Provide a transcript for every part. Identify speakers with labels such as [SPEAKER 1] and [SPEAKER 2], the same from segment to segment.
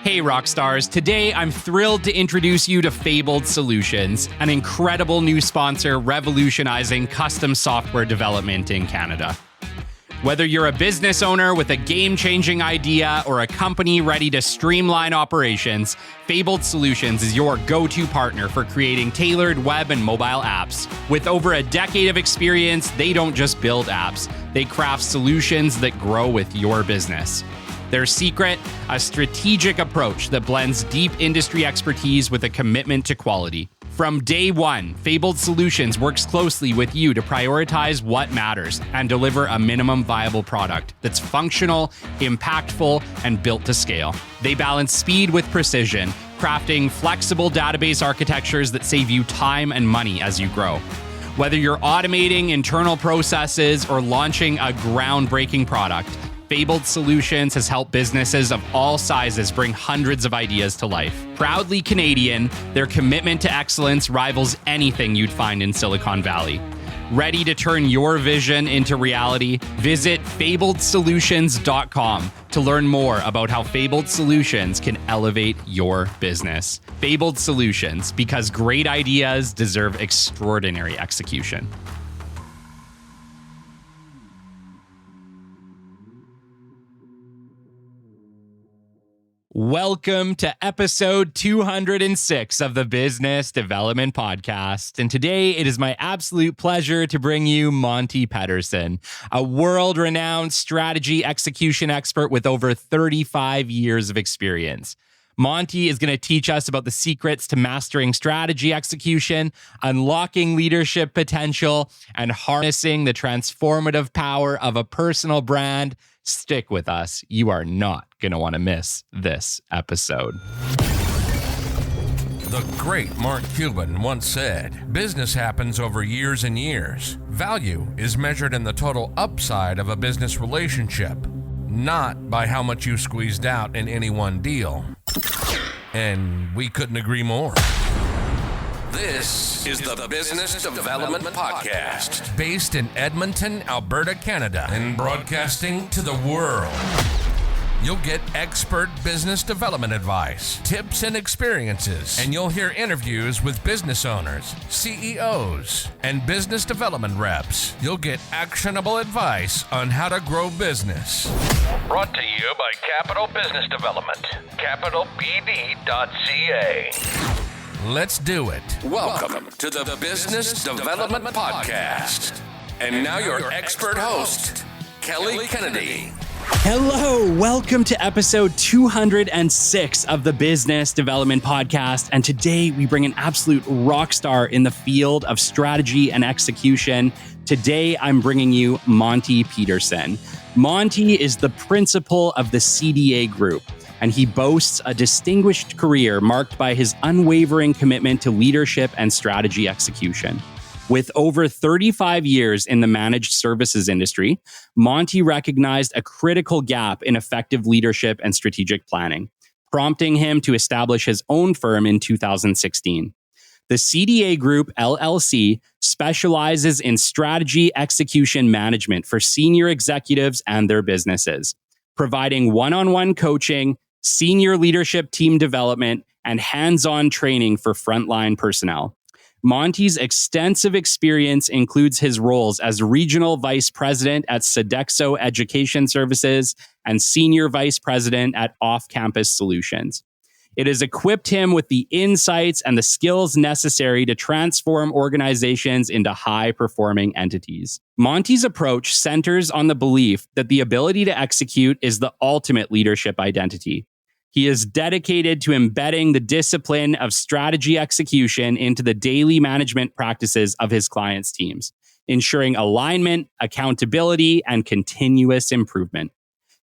[SPEAKER 1] Hey rock stars, today I'm thrilled to introduce you to Fabled Solutions, an incredible new sponsor revolutionizing custom software development in Canada. Whether you're a business owner with a game-changing idea or a company ready to streamline operations, Fabled Solutions is your go-to partner for creating tailored web and mobile apps. With over a decade of experience, they don't just build apps, they craft solutions that grow with your business. Their secret, a strategic approach that blends deep industry expertise with a commitment to quality. From day one, Fabled Solutions works closely with you to prioritize what matters and deliver a minimum viable product that's functional, impactful, and built to scale. They balance speed with precision, crafting flexible database architectures that save you time and money as you grow. Whether you're automating internal processes or launching a groundbreaking product, Fabled Solutions has helped businesses of all sizes bring hundreds of ideas to life. Proudly Canadian, their commitment to excellence rivals anything you'd find in Silicon Valley. Ready to turn your vision into reality? Visit fabledsolutions.com to learn more about how Fabled Solutions can elevate your business. Fabled Solutions, because great ideas deserve extraordinary execution. Welcome to episode 206 of the Business Development Podcast. And today it is my absolute pleasure to bring you Monte Pedersen, a world-renowned strategy execution expert with over 35 years of experience. Monte is going to teach us about the secrets to mastering strategy execution, unlocking leadership potential, and harnessing the transformative power of a personal brand. Stick with us. You are not going to want to miss this episode.
[SPEAKER 2] The great Mark Cuban once said, "Business happens over years and years. Value is measured in the total upside of a business relationship, not by how much you squeezed out in any one deal." And we couldn't agree more. This is the Business Development Podcast, based in Edmonton, Alberta, Canada, and broadcasting to the world. You'll get expert business development advice, tips and experiences, and you'll hear interviews with business owners, CEOs, and business development reps. You'll get actionable advice on how to grow business. Brought to you by Capital Business Development, capitalbd.ca. Let's do it. Welcome to the Business Development Podcast. And now your expert host, Kelly Kennedy.
[SPEAKER 1] Hello, welcome to episode 206 of the Business Development Podcast. And today we bring an absolute rock star in the field of strategy and execution. Today I'm bringing you Monte Pedersen. Monte is the principal of the CDA Group, and he boasts a distinguished career marked by his unwavering commitment to leadership and strategy execution. With over 35 years in the managed services industry, Monte recognized a critical gap in effective leadership and strategic planning, prompting him to establish his own firm in 2016. The CDA Group, LLC, specializes in strategy execution management for senior executives and their businesses, providing one-on-one coaching, senior leadership team development, and hands-on training for frontline personnel. Monte's extensive experience includes his roles as Regional Vice President at Sodexo Education Services and Senior Vice President at Off-Campus Solutions. It has equipped him with the insights and the skills necessary to transform organizations into high-performing entities. Monte's approach centers on the belief that the ability to execute is the ultimate leadership identity. He is dedicated to embedding the discipline of strategy execution into the daily management practices of his clients' teams, ensuring alignment, accountability, and continuous improvement.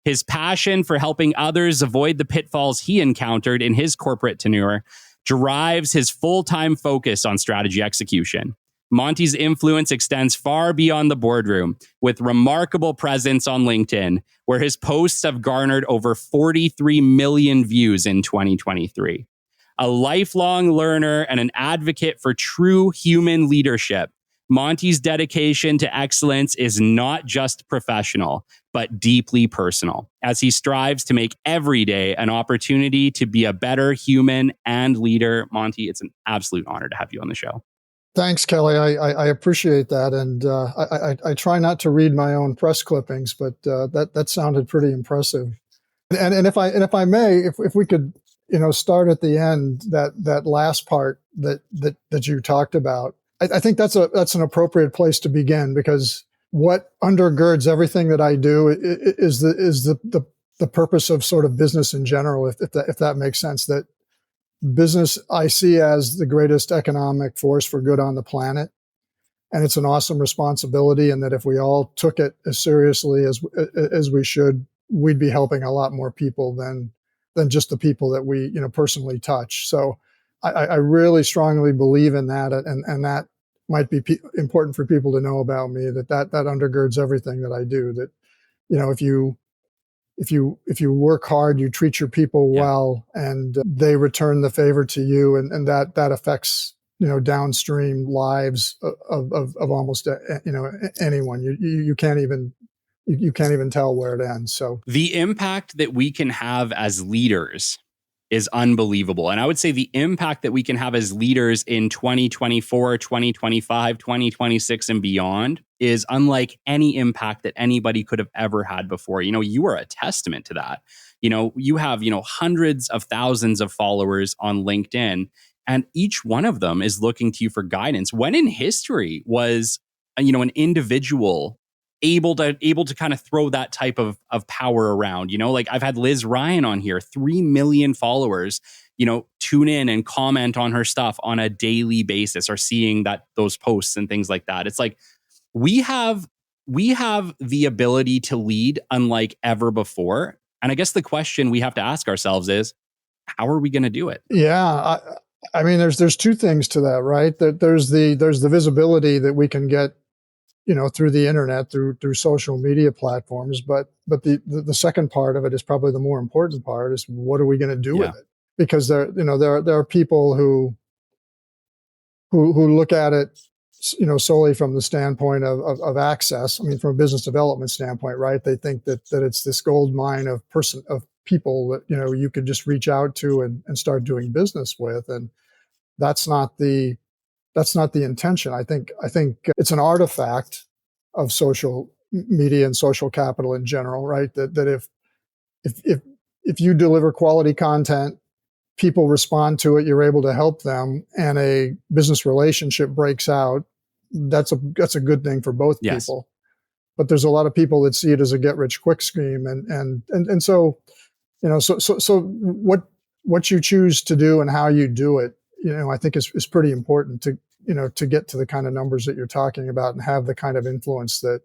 [SPEAKER 1] His passion for helping others avoid the pitfalls he encountered in his corporate tenure drives his full-time focus on strategy execution. Monte's influence extends far beyond the boardroom, with remarkable presence on LinkedIn, where his posts have garnered over 43 million views in 2023. A lifelong learner and an advocate for true human leadership, Monte's dedication to excellence is not just professional, but deeply personal, as he strives to make every day an opportunity to be a better human and leader. Monte, it's an absolute honor to have you on the show.
[SPEAKER 3] Thanks, Kelly. I appreciate that, and I try not to read my own press clippings, but that sounded pretty impressive. And if I may, if we could, start at the end, that last part that you talked about, I think that's an appropriate place to begin, because what undergirds everything that I do is the purpose of sort of business in general, if that makes sense. That business I see as the greatest economic force for good on the planet, and it's an awesome responsibility. And that if we all took it as seriously as we should, we'd be helping a lot more people than just the people that we personally touch. So I really strongly believe in that, and that might be important for people to know about me. That undergirds everything that I do. That if you work hard, you treat your people well, and they return the favor to you, and that affects downstream lives of almost anyone. You can't even tell where it ends. So
[SPEAKER 1] the impact that we can have as leaders is unbelievable. And I would say the impact that we can have as leaders in 2024, 2025, 2026 and beyond is unlike any impact that anybody could have ever had before. You are a testament to that. You have, hundreds of thousands of followers on LinkedIn, and each one of them is looking to you for guidance. When in history was, an individual able to kind of throw that type of power around? Like I've had Liz Ryan on here, 3 million followers, tune in and comment on her stuff on a daily basis, or seeing those posts and things like that. It's like, we have the ability to lead unlike ever before. And I guess the question we have to ask ourselves is, how are we going to do it?
[SPEAKER 3] Yeah. I mean, there's two things to that, right? There's the visibility that we can get, through the internet, through social media platforms. But the second part of it is probably the more important part, is what are we going to do with it? Because there are people who look at it, solely from the standpoint of access. I mean, from a business development standpoint, right? They think that it's this gold mine of people that, you could just reach out to and start doing business with. And that's not the intention. I think it's an artifact of social media and social capital in general, right? That if you deliver quality content, people respond to it, you're able to help them, and a business relationship breaks out, that's a good thing for both people. But there's a lot of people that see it as a get rich quick scheme, and so so what you choose to do and how you do it, I think is pretty important to get to the kind of numbers that you're talking about, and have the kind of influence that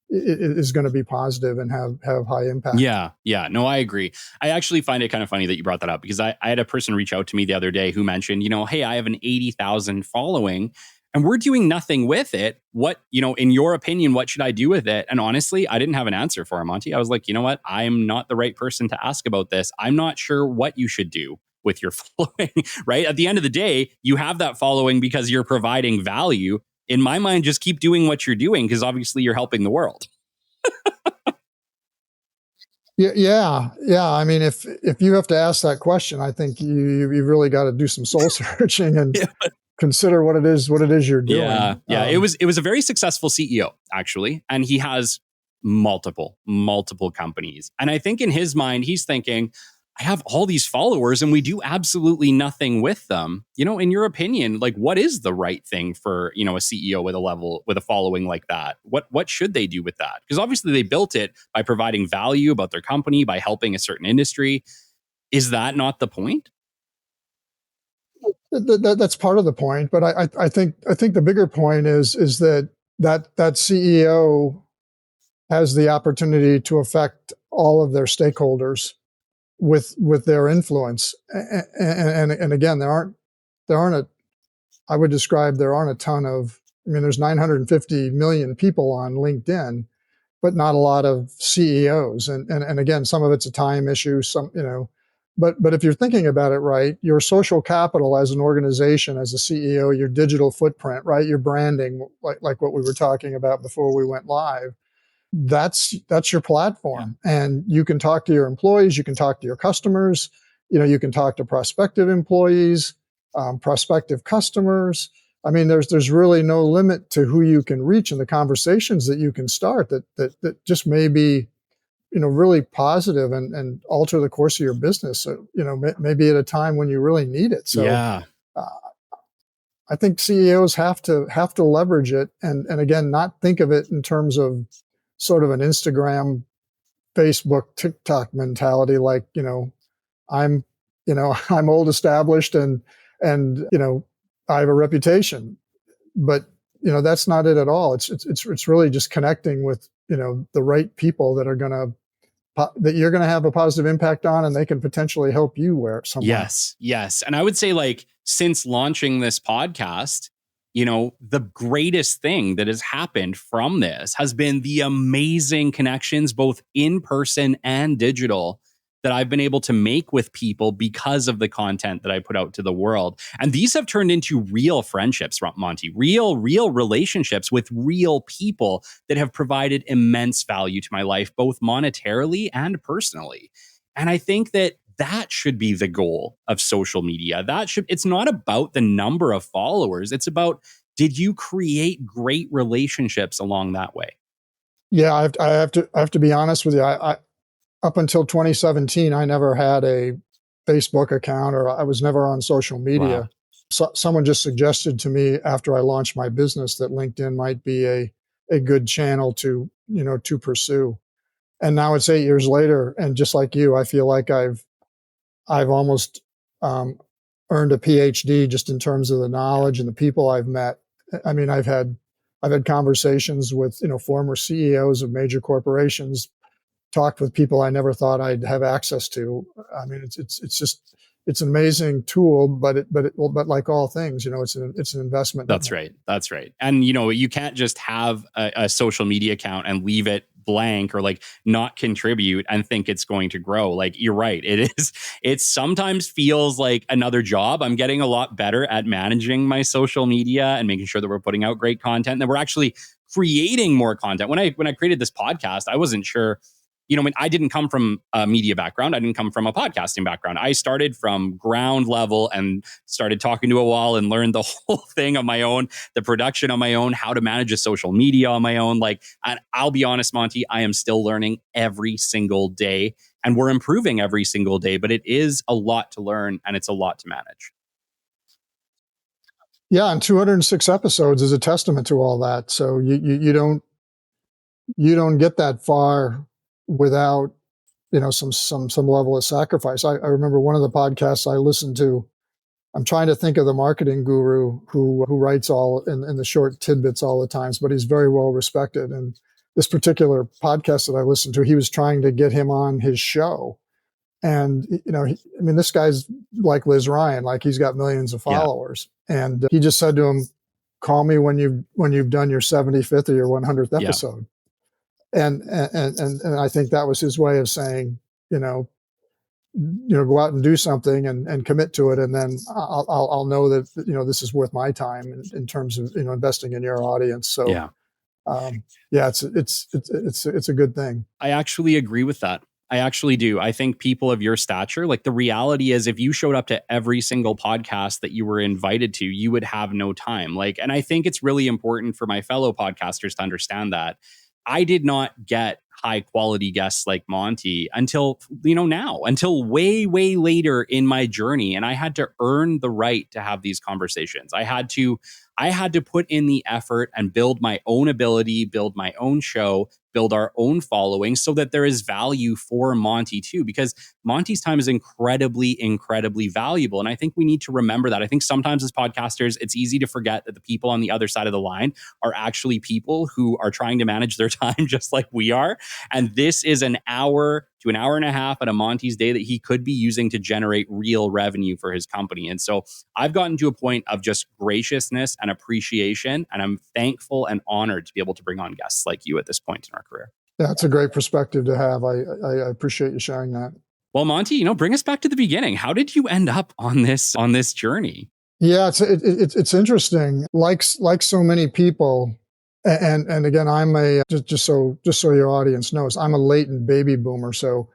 [SPEAKER 3] is going to be positive and have high impact.
[SPEAKER 1] Yeah. No, I agree. I actually find it kind of funny that you brought that up, because I had a person reach out to me the other day who mentioned, hey, I have an 80,000 following and we're doing nothing with it. What, in your opinion, what should I do with it? And honestly, I didn't have an answer for him, Monte. I was like, you know what? I'm not the right person to ask about this. I'm not sure what you should do with your following, right? At the end of the day, you have that following because you're providing value. In my mind, just keep doing what you're doing, because obviously you're helping the world.
[SPEAKER 3] Yeah. I mean, if you have to ask that question, I think you've really got to do some soul searching and consider what it is you're doing.
[SPEAKER 1] Yeah. It was a very successful CEO, actually, and he has multiple companies. And I think in his mind, he's thinking, I have all these followers and we do absolutely nothing with them. In your opinion, like, what is the right thing for, a CEO with a following like that? What should they do with that? Because obviously they built it by providing value about their company, by helping a certain industry. Is that not the point?
[SPEAKER 3] That's part of the point. But I think the bigger point is that CEO has the opportunity to affect all of their stakeholders with their influence. And again, there aren't a ton of, there's 950 million people on LinkedIn, but not a lot of CEOs. And again, some of it's a time issue. But if you're thinking about it right, your social capital as an organization, as a CEO, your digital footprint, right, your branding, like what we were talking about before we went live, that's your platform. And you can talk to your employees, you can talk to your customers, you can talk to prospective employees, prospective customers. I mean, there's really no limit to who you can reach and the conversations that you can start that just may be, really positive and alter the course of your business. So, maybe at a time when you really need it. So
[SPEAKER 1] Yeah.
[SPEAKER 3] I think CEOs have to leverage it and again, not think of it in terms of sort of an Instagram, Facebook, TikTok mentality. Like, I'm, I'm old established and, I have a reputation, but, that's not it at all. It's really just connecting with, the right people that are that you're going to have a positive impact on, and they can potentially help you somewhere.
[SPEAKER 1] Yes. And I would say, like, since launching this podcast, the greatest thing that has happened from this has been the amazing connections, both in person and digital, that I've been able to make with people because of the content that I put out to the world. And these have turned into real friendships, Monty, real relationships with real people that have provided immense value to my life, both monetarily and personally. And I think that should be the goal of social media. It's not about the number of followers. It's about, did you create great relationships along that way?
[SPEAKER 3] Yeah, I have to be honest with you. I up until 2017, I never had a Facebook account, or I was never on social media.
[SPEAKER 1] Wow.
[SPEAKER 3] So someone just suggested to me after I launched my business that LinkedIn might be a good channel to pursue. And now it's 8 years later, and just like you, I feel like I've almost earned a PhD just in terms of the knowledge and the people I've met. I mean, I've had conversations with former CEOs of major corporations, talked with people I never thought I'd have access to. I mean, it's an amazing tool, but like all things, it's an investment.
[SPEAKER 1] That's right. And you can't just have a social media account and leave it blank or like not contribute and think it's going to grow. Like, you're right. It sometimes feels like another job. I'm getting a lot better at managing my social media and making sure that we're putting out great content, and that we're actually creating more content. When I created this podcast, I wasn't sure. I didn't come from a media background. I didn't come from a podcasting background. I started from ground level and started talking to a wall and learned the whole thing on my own, the production on my own, how to manage a social media on my own. And I'll be honest, Monty, I am still learning every single day, and we're improving every single day, but it is a lot to learn and it's a lot to manage.
[SPEAKER 3] Yeah. And 206 episodes is a testament to all that. So you don't get that far without some level of sacrifice. I remember one of the podcasts I listened to. I'm trying to think of the marketing guru who writes all in the short tidbits all the times, but he's very well respected. And this particular podcast that I listened to, he was trying to get him on his show, and this guy's like Liz Ryan, like he's got millions of followers, and he just said to him, "Call me when you've done your 75th or your 100th episode." Yeah. And I think that was his way of saying, go out and do something and commit to it, and then I'll know that this is worth my time in terms of investing in your audience. So it's a good thing.
[SPEAKER 1] I actually agree with that. I actually do. I think people of your stature, like, the reality is, if you showed up to every single podcast that you were invited to, you would have no time. And I think it's really important for my fellow podcasters to understand that I did not get high quality guests like Monty until way, way later in my journey. And I had to earn the right to have these conversations. I had to put in the effort and build my own ability, build my own show, build our own following, so that there is value for Monty too, because Monty's time is incredibly, incredibly valuable. And I think we need to remember that. I think sometimes as podcasters, it's easy to forget that the people on the other side of the line are actually people who are trying to manage their time just like we are. And this is an hour to an hour and a half at a Monty's day that he could be using to generate real revenue for his company. And so I've gotten to a point of just graciousness and appreciation, and I'm thankful and honored to be able to bring on guests like you at this point in our career.
[SPEAKER 3] Yeah, it's a great perspective to have. I appreciate you sharing that.
[SPEAKER 1] Well, Monte, bring us back to the beginning. How did you end up on this journey?
[SPEAKER 3] Yeah, it's interesting. Like so many people, and again, I'm a just so your audience knows, I'm a latent baby boomer. So,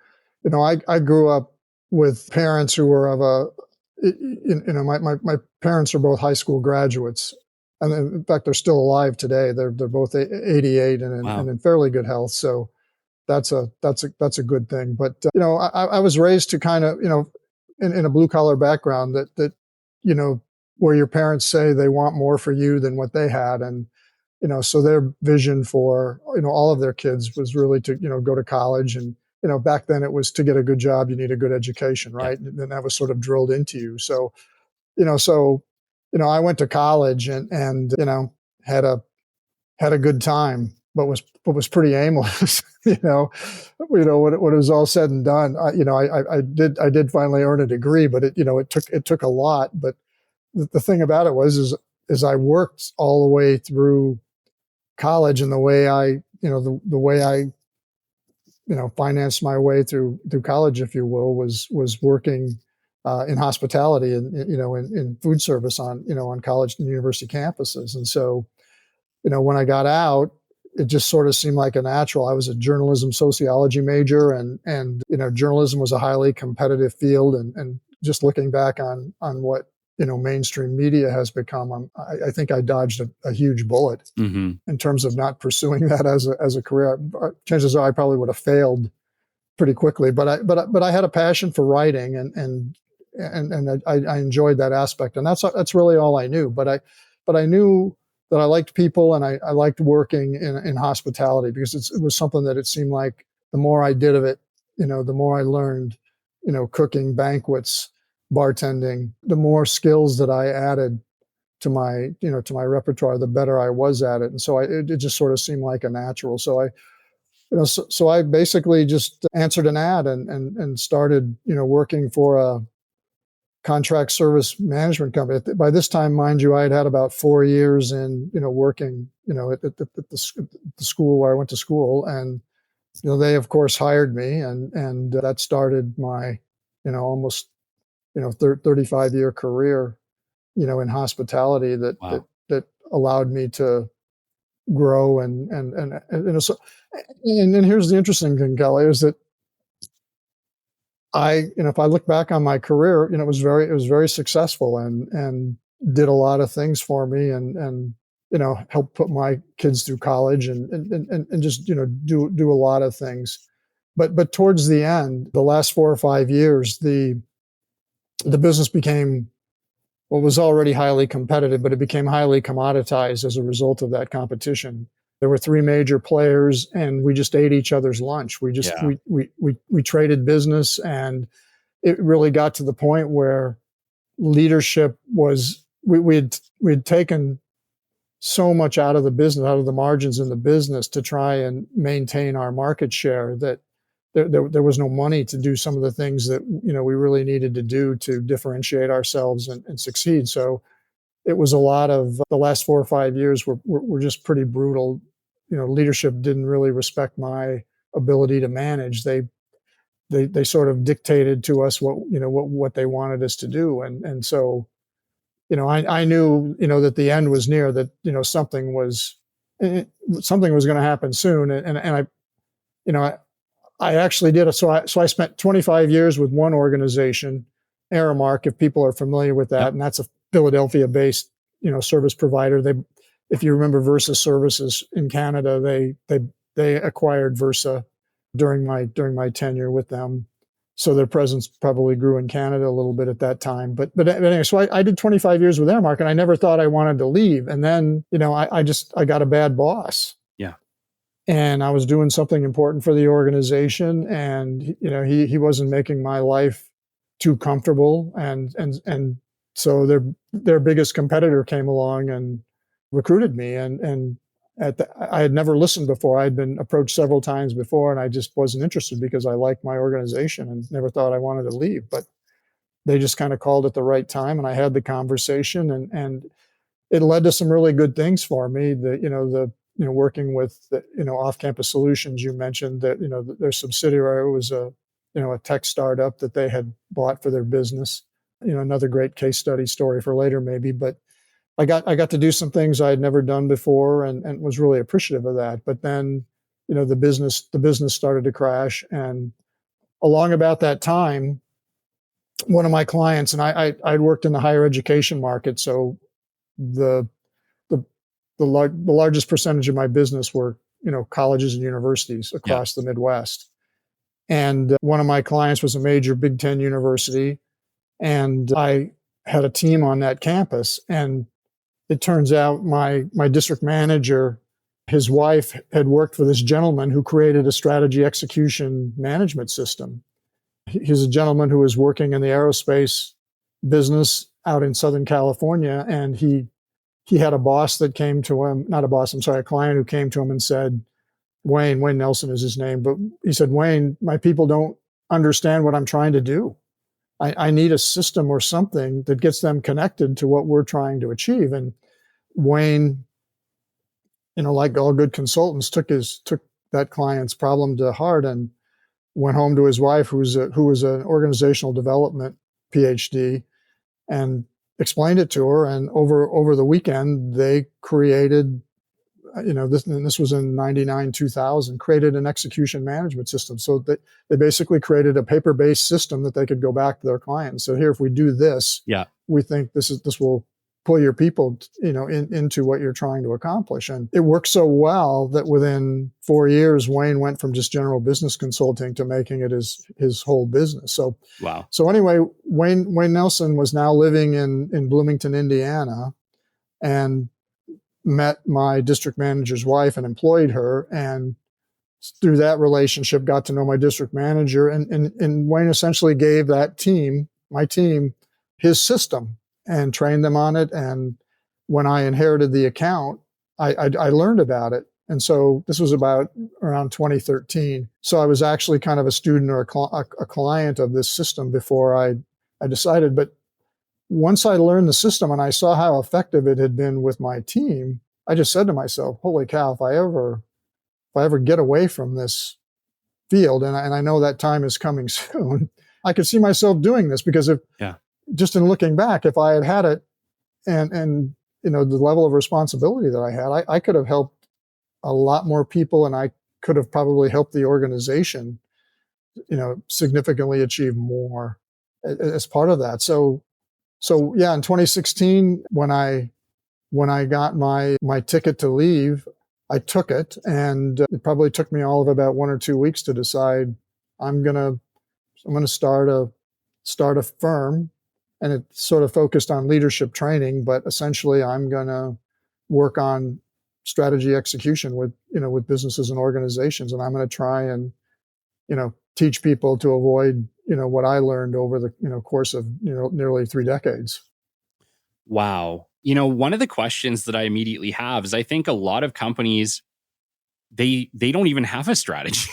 [SPEAKER 3] I grew up with parents who were of my parents are both high school graduates, and in fact, they're still alive today. They're both 88 and in fairly good health. So that's a good thing. But I was raised to kind of in a blue collar background that where your parents say they want more for you than what they had, and so their vision for all of their kids was really to go to college, and back then it was to get a good job you need a good education, right?
[SPEAKER 1] Yeah.
[SPEAKER 3] And that was sort of drilled into you. So I went to college and had a good time, but was pretty aimless. When it was all said and done, I did finally earn a degree, but it took a lot. But the thing about it is I worked all the way through college, and the way I financed my way through college, if you will, was working in hospitality and in food service on college and university campuses. And so when I got out, it just sort of seemed like a natural. I was a journalism sociology major, and journalism was a highly competitive field, and just looking back on what mainstream media has become, I think I dodged a huge bullet in terms of not pursuing that as a career. Chances are I probably would have failed pretty quickly, but I had a passion for writing, and I enjoyed that aspect, and that's really all I knew. But I knew that I liked people, and I liked working in hospitality, because it was something that it seemed like the more I did of it, the more I learned, cooking, banquets, bartending, the more skills that I added to my repertoire, the better I was at it. And so it just sort of seemed like a natural. So I basically just answered an ad and started, working for a contract service management company. By this time, mind you, I had about 4 years in, working, at the school where I went to school. And, they of course hired me, and that started my, almost, 35-year career, in hospitality
[SPEAKER 1] Wow.
[SPEAKER 3] that allowed me to grow. So, and here's the interesting thing, Kelly, is that if I look back on my career, it was very successful, and did a lot of things for me, and helped put my kids through college, and just, do a lot of things. But towards the end, the last 4 or 5 years, the business became what was already highly competitive, but it became highly commoditized as a result of that competition. There were 3 major players, and we just ate each other's lunch. We traded business, and it really got to the point where leadership was, we'd taken so much out of the business, out of the margins in the business, to try and maintain our market share, that there was no money to do some of the things that we really needed to do to differentiate ourselves and succeed. So it was a lot of the last 4 or 5 years were just pretty brutal. Leadership didn't really respect my ability to manage. They sort of dictated to us what they wanted us to do, and so I knew that the end was near, that something was going to happen soon, and I actually did it. So I spent 25 years with one organization, Aramark, if people are familiar with that.
[SPEAKER 1] Yep.
[SPEAKER 3] And that's a Philadelphia-based, service provider. If you remember Versa Services in Canada, they acquired Versa during my tenure with them. So their presence probably grew in Canada a little bit at that time. But anyway, so I did 25 years with Aramark, and I never thought I wanted to leave. And then, I got a bad boss.
[SPEAKER 1] Yeah.
[SPEAKER 3] And I was doing something important for the organization, and he wasn't making my life too comfortable, and so their biggest competitor came along and recruited me, and I had never listened before. I'd been approached several times before, and I just wasn't interested, because I liked my organization and never thought I wanted to leave. But they just kind of called at the right time, and I had the conversation, and it led to some really good things for me. Working with the, off-campus solutions, you mentioned that, their subsidiary was a a tech startup that they had bought for their business. Another great case study story for later maybe, but I got to do some things I had never done before and was really appreciative of that. But then, the business started to crash. And along about that time, one of my clients, and I'd worked in the higher education market, so the largest percentage of my business were, colleges and universities across the Midwest. And one of my clients was a major Big Ten university, and I had a team on that campus. And it turns out my district manager, his wife had worked for this gentleman who created a strategy execution management system. He's a gentleman who was working in the aerospace business out in Southern California, and he had a boss that came to him, not a boss, I'm sorry, a client who came to him and said, Wayne Nelson is his name, but he said, Wayne, my people don't understand what I'm trying to do. I need a system or something that gets them connected to what we're trying to achieve. And Wayne, like all good consultants, took that client's problem to heart and went home to his wife, who was an organizational development PhD, and explained it to her. And over the weekend, they created, this was in 99, 2000, created an execution management system. So they basically created a paper-based system that they could go back to their client and say, here, if we do this, we think this will pull your people, into what you're trying to accomplish. And it worked so well that within 4 years, Wayne went from just general business consulting to making it his whole business. So,
[SPEAKER 1] wow.
[SPEAKER 3] So anyway, Wayne Nelson was now living in Bloomington, Indiana, and met my district manager's wife and employed her. And through that relationship, got to know my district manager. And Wayne essentially gave my team, his system and trained them on it. And when I inherited the account, I learned about it. And so this was about around 2013. So I was actually kind of a student or a client of this system before I decided. But once I learned the system and I saw how effective it had been with my team, I just said to myself, holy cow, if I ever get away from this field, and I know that time is coming soon, I could see myself doing this, because just in looking back, if I had it and the level of responsibility that I had, I could have helped a lot more people, and I could have probably helped the organization, significantly achieve more as part of that. So yeah, in 2016, when I got my ticket to leave, I took it, and it probably took me all of about 1 or 2 weeks to decide I'm gonna start a firm, and it sort of focused on leadership training, but essentially I'm gonna work on strategy execution with businesses and organizations, and I'm gonna try and teach people to avoid what I learned over the course of nearly 3 decades.
[SPEAKER 1] Wow. One of the questions that I immediately have is, I think a lot of companies, they don't even have a strategy.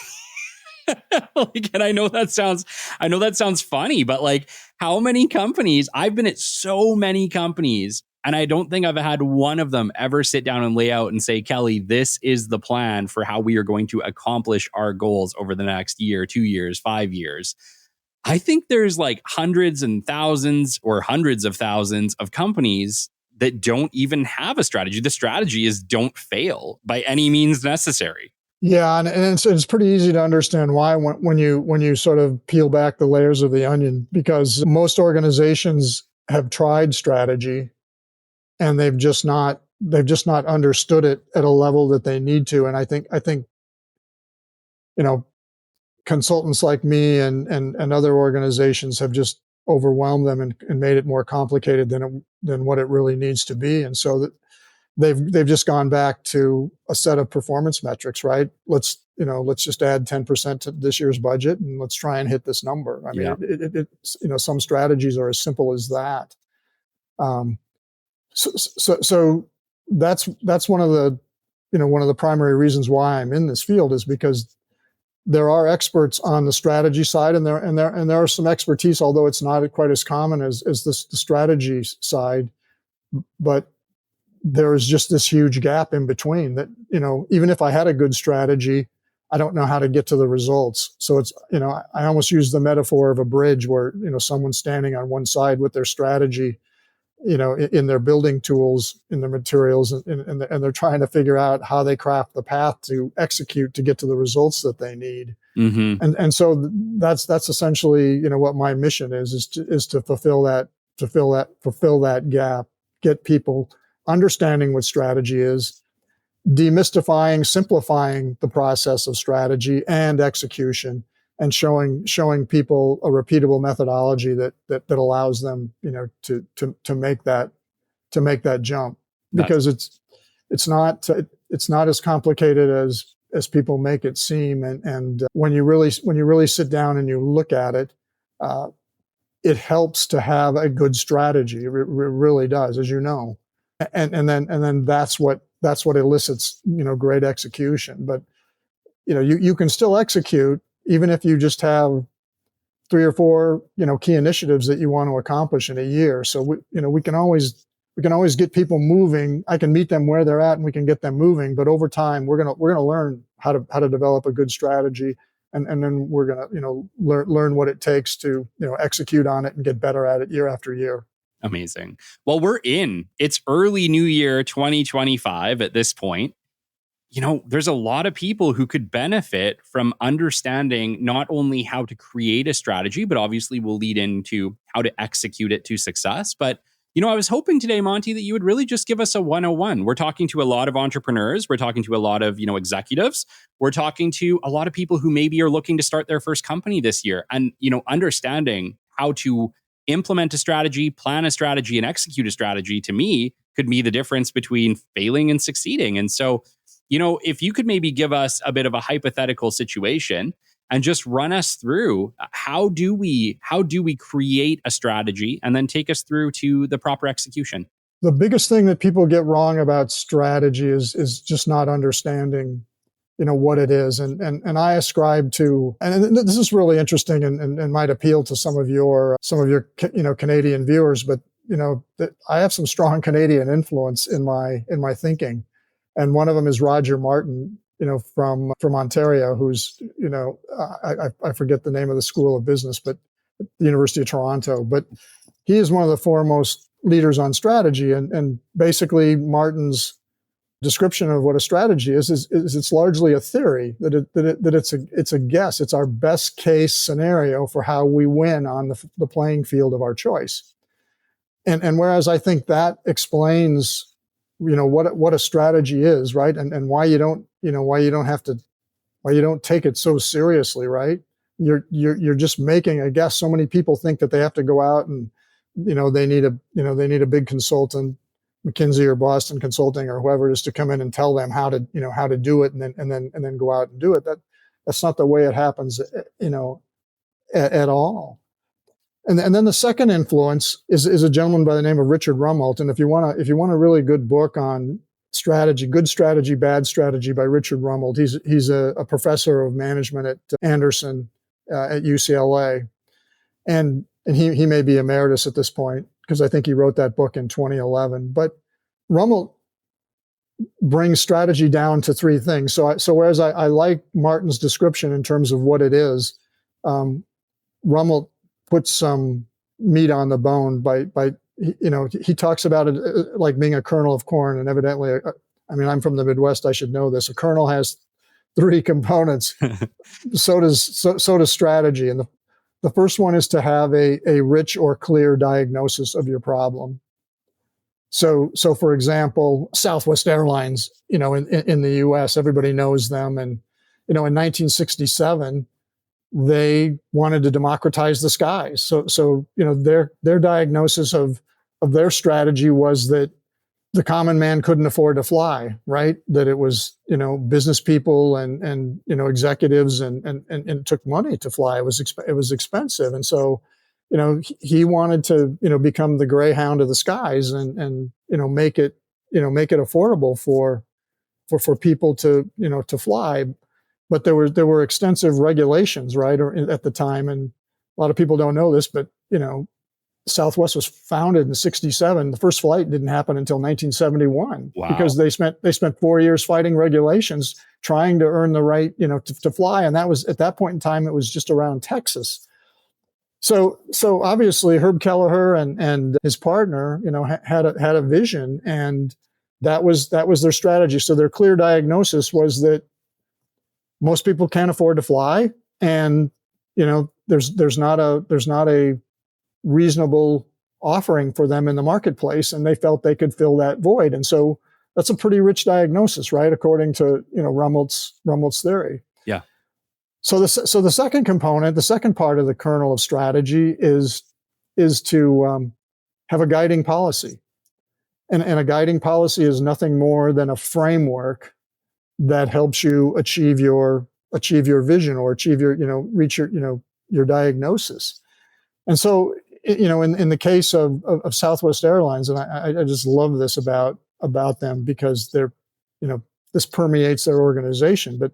[SPEAKER 1] And I know that sounds funny, but how many companies, I've been at so many companies, and I don't think I've had one of them ever sit down and lay out and say, Kelly, this is the plan for how we are going to accomplish our goals over the next year, 2 years, 5 years. I think there's hundreds and thousands or hundreds of thousands of companies that don't even have a strategy. The strategy is don't fail by any means necessary.
[SPEAKER 3] Yeah, and it's pretty easy to understand why when you sort of peel back the layers of the onion, because most organizations have tried strategy and they've just not understood it at a level that they need to. And I think consultants like me and other organizations have just overwhelmed them and made it more complicated than what it really needs to be. And so that they've just gone back to a set of performance metrics, right? Let's just add 10% to this year's budget and let's try and hit this number. I mean, some strategies are as simple as that. So that's one of the primary reasons why I'm in this field, is because there are experts on the strategy side, and there are some expertise, although it's not quite as common as the strategy side. But there is just this huge gap in between that, even if I had a good strategy, I don't know how to get to the results. So it's, I almost use the metaphor of a bridge where, someone's standing on one side with their strategy, in their building tools, in their materials, and they're trying to figure out how they craft the path to execute to get to the results that they need.
[SPEAKER 1] Mm-hmm.
[SPEAKER 3] And so that's essentially, what my mission is to fulfill that gap, get people understanding what strategy is, demystifying, simplifying the process of strategy and execution, and showing people a repeatable methodology that allows them, to make that jump, because it's not as complicated as people make it seem. And when you really sit down and you look at it, it helps to have a good strategy. It really does, as you know. And then that's what elicits, great execution. But, you can still execute even if you just have 3 or 4, key initiatives that you want to accomplish in a year. So we can always get people moving. I can meet them where they're at and we can get them moving. But over time, we're going to learn how to develop a good strategy. And then we're going to, learn what it takes to, execute on it and get better at it year after year.
[SPEAKER 1] Amazing. Well, it's early New Year 2025 at this point. There's a lot of people who could benefit from understanding not only how to create a strategy, but obviously will lead into how to execute it to success. But, I was hoping today, Monte, that you would really just give us a 101. We're talking to a lot of entrepreneurs. We're talking to a lot of, executives. We're talking to a lot of people who maybe are looking to start their first company this year. And, understanding how to implement a strategy, plan a strategy, and execute a strategy, to me, could be the difference between failing and succeeding. And so, if you could maybe give us a bit of a hypothetical situation and just run us through how do we create a strategy, and then take us through to the proper execution.
[SPEAKER 3] The biggest thing that people get wrong about strategy is just not understanding, what it is. And I ascribe to, and this is really interesting and might appeal to some of your Canadian viewers, but I have some strong Canadian influence in my thinking. And one of them is Roger Martin, from Ontario, who's, I forget the name of the School of Business, but the University of Toronto. But he is one of the foremost leaders on strategy. And basically Martin's description of what a strategy is it's largely a theory, that it's a guess. It's our best case scenario for how we win on the playing field of our choice. And whereas I think that explains what a strategy is, right? And why you don't take it so seriously, right? You're just making a guess. So many people think that they have to go out and, they need a big consultant, McKinsey or Boston Consulting or whoever, just to come in and tell them how to do it, and then go out and do it. That's not the way it happens, at all. And then the second influence is a gentleman by the name of Richard Rumelt. And if you want a really good book on strategy, Good Strategy, Bad Strategy by Richard Rumelt, he's a professor of management at Anderson at UCLA, and he may be emeritus at this point, because I think he wrote that book in 2011. But Rumelt brings strategy down to 3 things. So whereas I like Martin's description in terms of what it is, Rumelt puts some meat on the bone by he talks about it like being a kernel of corn. And evidently, I'm from the Midwest, I should know this. A kernel has 3 components. So does strategy. And the first one is to have a rich or clear diagnosis of your problem. So for example, Southwest Airlines, in the US, everybody knows them. And, in 1967, they wanted to democratize the skies. So their diagnosis of their strategy was that the common man couldn't afford to fly, right? That it was, business people and executives and it took money to fly. It was expensive. And so, he wanted to, become the Greyhound of the skies and make it affordable for people to fly. But there were extensive regulations, right, or at the time, and a lot of people don't know this, but Southwest was founded in '67. The first flight didn't happen until 1971 because they spent 4 years fighting regulations, trying to earn the right, to fly. And that was, at that point in time, it was just around Texas. So obviously Herb Kelleher and his partner, had a vision, and that was their strategy. So their clear diagnosis was that most people can't afford to fly, and there's not a reasonable offering for them in the marketplace, and they felt they could fill that void. And so that's a pretty rich diagnosis, right? According to Rummelt's theory.
[SPEAKER 1] Yeah.
[SPEAKER 3] So the second component, the second part of the kernel of strategy is to have a guiding policy, and a guiding policy is nothing more than a framework that helps you achieve your vision, or achieve reach your diagnosis. And so, in the case of Southwest Airlines, and I just love this about them, because they're, this permeates their organization, but,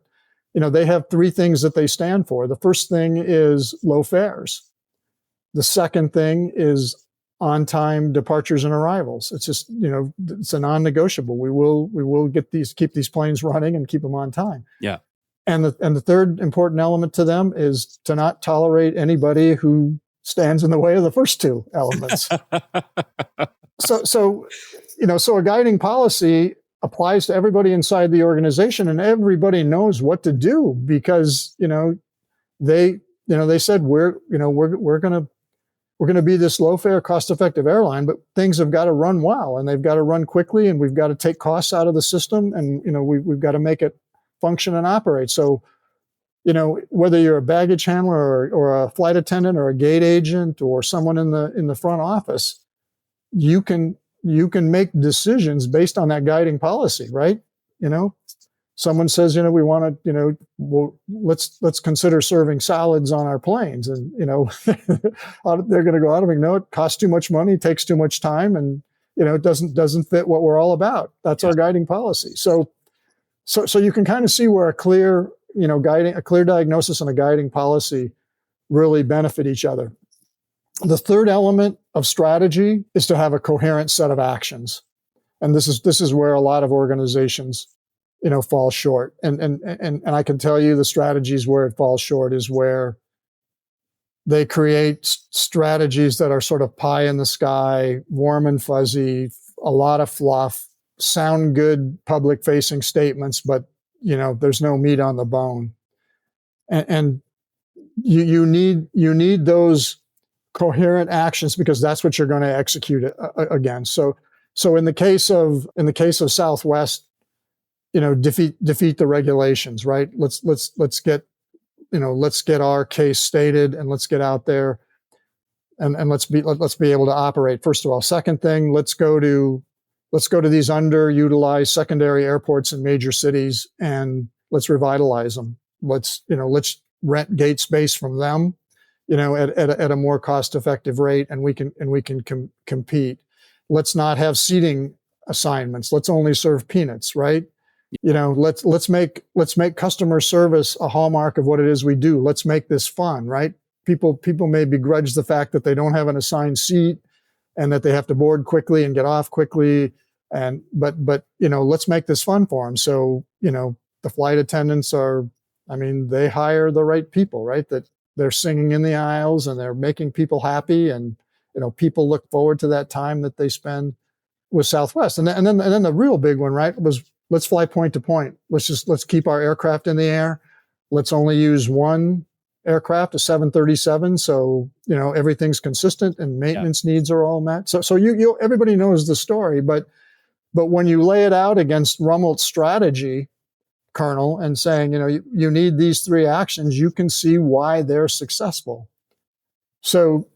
[SPEAKER 3] they have three things that they stand for. The first thing is low fares. The second thing is on-time departures and arrivals. It's just, it's a non-negotiable. We will keep these planes running and keep them on time.
[SPEAKER 1] Yeah. And
[SPEAKER 3] the third important element to them is to not tolerate anybody who stands in the way of the first two elements. So a guiding policy applies to everybody inside the organization, and everybody knows what to do, because, they said, we're going to be this low fare, cost effective airline, but things have got to run well, and they've got to run quickly, and we've got to take costs out of the system, and, we've got to make it function and operate. So, whether you're a baggage handler or a flight attendant or a gate agent or someone in the front office, you can make decisions based on that guiding policy, right? Someone says, we want to, let's consider serving salads on our planes, and they're going to go out of it. No, it costs too much money, takes too much time, and it doesn't fit what we're all about. That's our guiding policy. So you can kind of see where a clear diagnosis and a guiding policy really benefit each other. The third element of strategy is to have a coherent set of actions. And this is where a lot of organizations, fall short. And I can tell you the strategies where it falls short is where they create strategies that are sort of pie in the sky, warm and fuzzy, a lot of fluff, sound good public facing statements, but there's no meat on the bone. And you need those coherent actions, because that's what you're going to execute against. So in the case of Southwest, defeat the regulations, right? Let's get our case stated, and let's get out there and let's be able to operate, first of all. Second thing, let's go to these underutilized secondary airports in major cities, and let's revitalize them. Let's rent gate space from them, at a more cost-effective rate, and we can compete. Let's not have seating assignments. Let's only serve peanuts, right? Let's make customer service a hallmark of what it is we do. Let's make this fun, right? People may begrudge the fact that they don't have an assigned seat and that they have to board quickly and get off quickly, but let's make this fun for them. So the flight attendants they hire the right people, right? That they're singing in the aisles and they're making people happy, and people look forward to that time that they spend with Southwest. And then the real big one, right, was let's fly point to point. Let's keep our aircraft in the air. Let's only use one aircraft, a 737. So, everything's consistent and maintenance needs are all met. So everybody knows the story, but when you lay it out against Rummelt's strategy kernel and saying, you need these three actions, you can see why they're successful. So,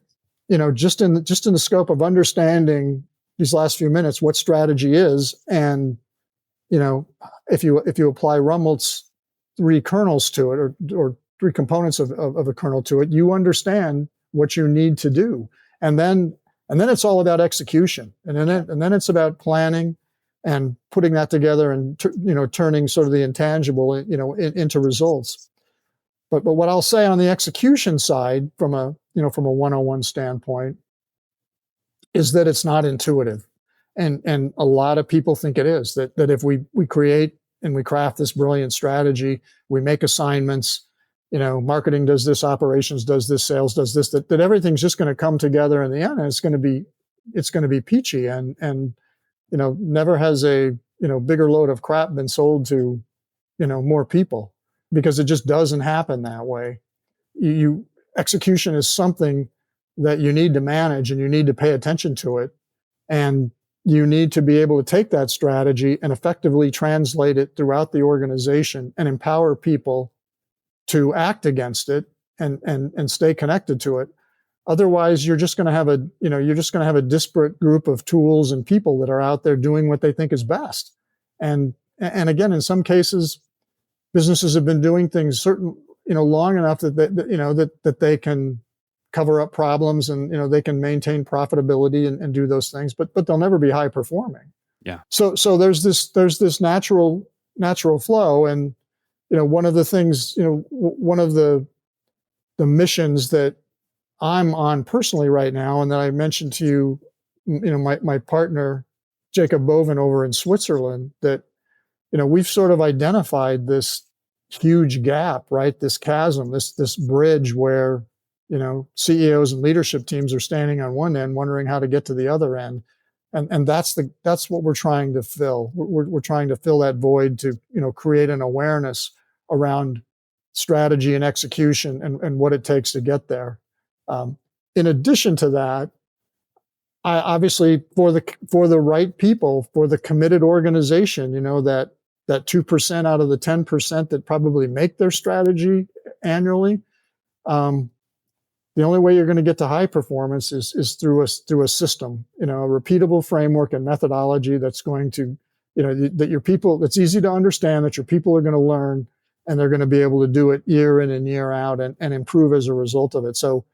[SPEAKER 3] just in the scope of understanding these last few minutes, what strategy is, and, if you apply Rummelt's three kernels to it, or three components of a kernel to it, you understand what you need to do. And then it's all about execution. And then it's about planning and putting that together and, turning sort of the intangible, into results. But what I'll say on the execution side, from a 101 standpoint, is that it's not intuitive. And a lot of people think it is, that if we create and we craft this brilliant strategy, we make assignments, marketing does this, operations does this, sales does this, that everything's just going to come together in the end, and it's going to be peachy. And never has a bigger load of crap been sold to more people, because it just doesn't happen that way. Execution is something that you need to manage, and you need to pay attention to it, and you need to be able to take that strategy and effectively translate it throughout the organization and empower people to act against it and stay connected to it. Otherwise, you're just going to have a disparate group of tools and people that are out there doing what they think is best. And again, in some cases, businesses have been doing things long enough that they can cover up problems, and they can maintain profitability and do those things, but they'll never be high performing.
[SPEAKER 1] Yeah.
[SPEAKER 3] So there's this natural flow. And one of the things, one of the missions that I'm on personally right now, and that I mentioned to you, my partner Jacob Boven over in Switzerland, that we've sort of identified this huge gap, right? This chasm, this bridge where CEOs and leadership teams are standing on one end, wondering how to get to the other end, and that's what we're trying to fill. We're trying to fill that void to create an awareness around strategy and execution and what it takes to get there. In addition to that, I obviously for the right people, for the committed organization, that 2% out of the 10% that probably make their strategy annually. The only way you're going to get to high performance is through a system, a repeatable framework and methodology that's going to, that your people, that's easy to understand, that your people are going to learn, and they're going to be able to do it year in and year out and improve as a result of it. So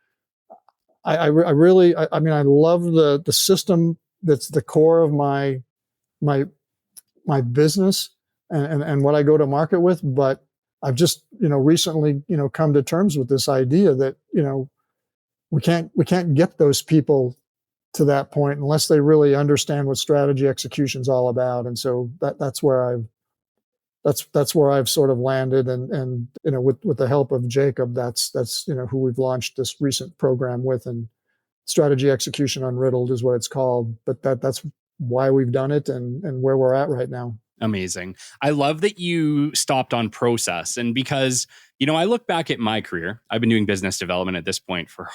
[SPEAKER 3] I really love the system that's the core of my business and what I go to market with. But I've just, recently, come to terms with this idea that, we can't get those people to that point unless they really understand what strategy execution is all about. And so that's where I've sort of landed. And with the help of Jacob, that's who we've launched this recent program with, and Strategy Execution Unriddled is what it's called. But that's why we've done it and where we're at right now.
[SPEAKER 1] Amazing. I love that you stopped on process. And because, I look back at my career, I've been doing business development at this point for,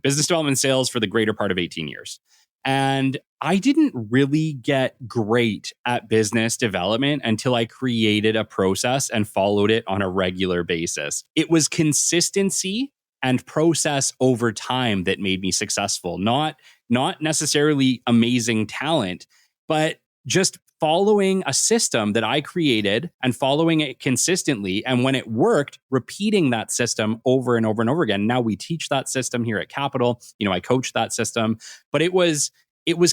[SPEAKER 1] business development sales for the greater part of 18 years. And I didn't really get great at business development until I created a process and followed it on a regular basis. It was consistency and process over time that made me successful, not necessarily amazing talent, but just following a system that I created and following it consistently. And when it worked, repeating that system over and over and over again. Now we teach that system here at Capital. I coach that system, but it was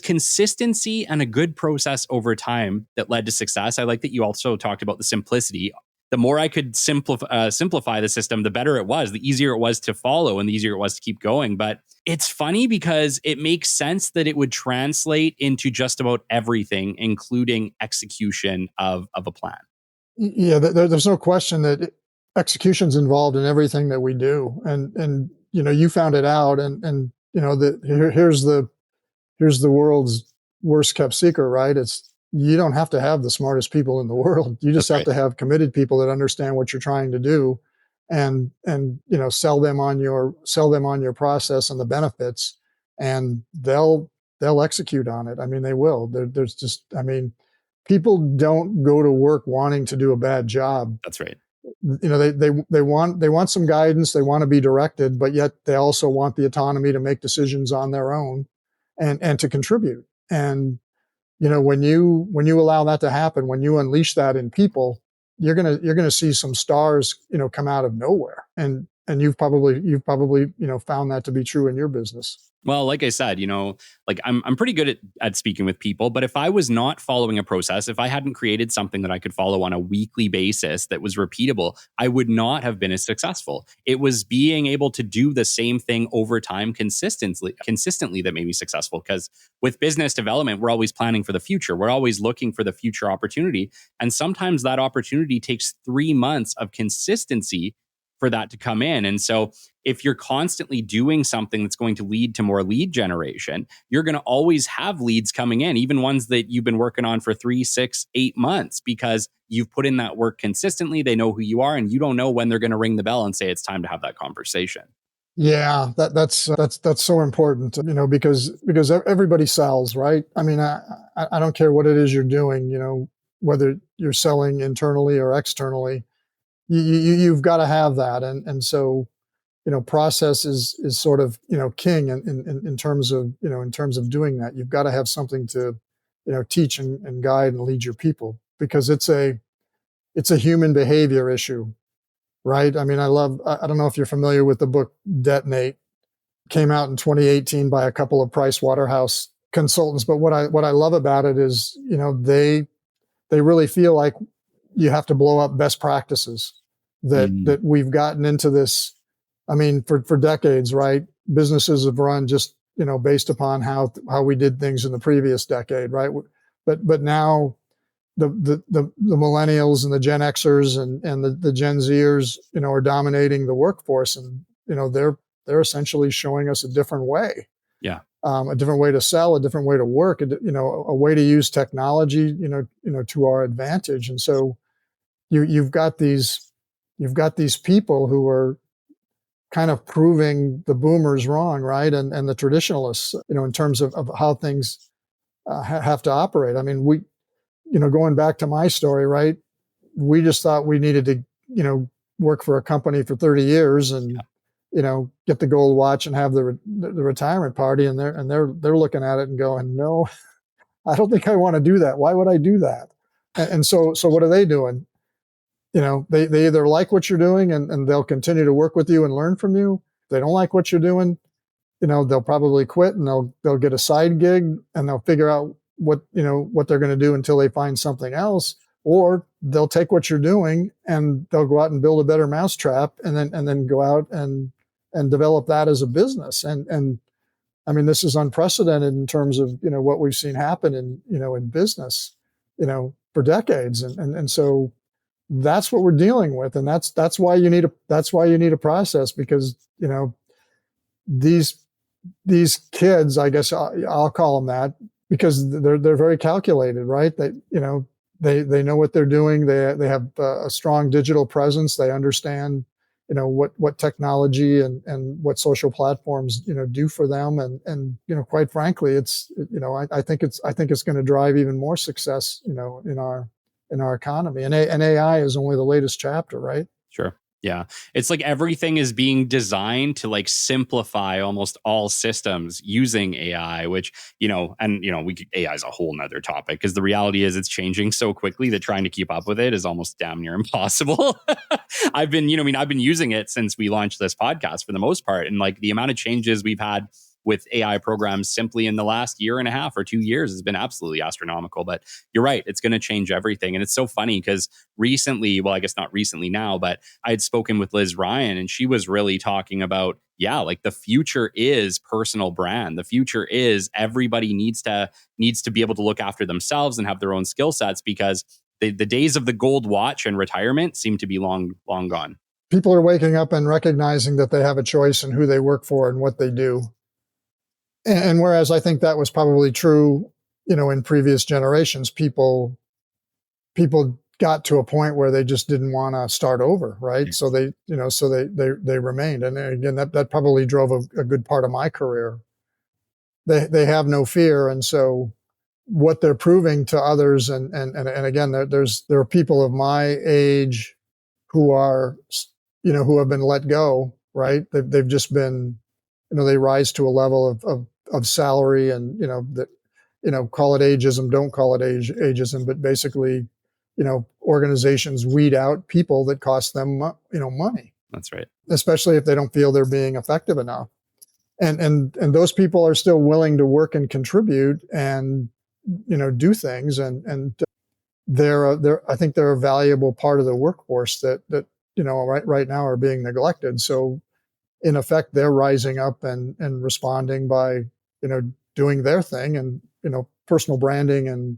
[SPEAKER 1] consistency and a good process over time that led to success. I like that you also talked about the simplicity. The more I could simplify the system, the better it was, the easier it was to follow and the easier it was to keep going. But it's funny because it makes sense that it would translate into just about everything, including execution of a plan.
[SPEAKER 3] Yeah, there's no question that execution's involved in everything that we do. And you found it out, and here's the world's worst kept secret, right? You don't have to have the smartest people in the world. You just have to have committed people that understand what you're trying to do, and sell them on your process and the benefits, and they'll execute on it. I mean, they will. People don't go to work wanting to do a bad job.
[SPEAKER 1] That's right.
[SPEAKER 3] They want some guidance. They want to be directed, but yet they also want the autonomy to make decisions on their own and to contribute. And when you allow that to happen, when you unleash that in people, you're gonna see some stars, come out of nowhere. And and you've probably found that to be true in your business.
[SPEAKER 1] Well, like I said, like I'm pretty good at speaking with people, but if I was not following a process, if I hadn't created something that I could follow on a weekly basis that was repeatable, I would not have been as successful. It was being able to do the same thing over time consistently that made me successful. Because with business development, we're always planning for the future. We're always looking for the future opportunity. And sometimes that opportunity takes 3 months of consistency for that to come in. And so if you're constantly doing something that's going to lead to more lead generation, you're going to always have leads coming in, even ones that you've been working on for 3, 6, 8 months, because you've put in that work consistently. They know who you are, and you don't know when they're going to ring the bell and say it's time to have that conversation.
[SPEAKER 3] Yeah, that's so important, because everybody sells, right? I mean, I don't care what it is you're doing, whether you're selling internally or externally, you've got to have that, and so process is sort of king in terms of doing that. You've got to have something to teach and guide and lead your people, because it's a human behavior issue, right? I mean, I don't know if you're familiar with the book Detonate. Came out in 2018 by a couple of Price Waterhouse consultants, but what I love about it is they really feel like you have to blow up best practices, that we've gotten into this. I mean, for decades, right? Businesses have run just based upon how we did things in the previous decade, right? But now the millennials and the Gen Xers and the Gen Zers, are dominating the workforce, and they're essentially showing us a different way.
[SPEAKER 1] Yeah.
[SPEAKER 3] A different way to sell, a different way to work, a way to use technology, to our advantage. And so you've got these people who are kind of proving the boomers wrong, right? And the traditionalists, in terms of how things have to operate. I mean, going back to my story, right? We just thought we needed to, work for a company for 30 years and, get the gold watch and have the retirement party. And they're looking at it and going, no, I don't think I want to do that. Why would I do that? And so what are they doing? They either like what you're doing and they'll continue to work with you and learn from you. If they don't like what you're doing, they'll probably quit and they'll get a side gig and they'll figure out what they're going to do until they find something else, or they'll take what you're doing and they'll go out and build a better mousetrap and then go out and develop that as a business. And I mean, this is unprecedented in terms of, what we've seen happen in business, for decades. And so that's what we're dealing with. And that's why you need a process, because, these kids, I guess I'll call them that, because they're very calculated, right? They know what they're doing. They have a strong digital presence. They understand, what technology and what social platforms, do for them. And quite frankly, it's, I think it's going to drive even more success, in our economy. And AI is only the latest chapter, right?
[SPEAKER 1] Sure. Yeah. It's like everything is being designed to like simplify almost all systems using AI, which, AI is a whole nother topic, because the reality is it's changing so quickly that trying to keep up with it is almost damn near impossible. I've been using it since we launched this podcast for the most part. And like the amount of changes we've had with AI programs simply in the last year and a half or 2 years has been absolutely astronomical. But you're right, it's going to change everything. And it's so funny because recently, well, I guess not recently now, but I had spoken with Liz Ryan and she was really talking about, like the future is personal brand. The future is everybody needs to be able to look after themselves and have their own skill sets, because the days of the gold watch and retirement seem to be long gone.
[SPEAKER 3] People are waking up and recognizing that they have a choice in who they work for and what they do. And whereas I think that was probably true, in previous generations, people got to a point where they just didn't want to start over, right? Yeah. So they remained. And again, that probably drove a good part of my career. They have no fear, and so what they're proving to others, and again, there are people of my age who are, who have been let go, right? They've just been, they rise to a level of salary, and call it ageism, don't call it ageism, but basically, organizations weed out people that cost them money.
[SPEAKER 1] That's right.
[SPEAKER 3] especially if they don't feel they're being effective enough. And those people are still willing to work and contribute and, do things. And I think they're a valuable part of the workforce that right now are being neglected. So in effect, they're rising up and responding by, doing their thing, and, personal branding and,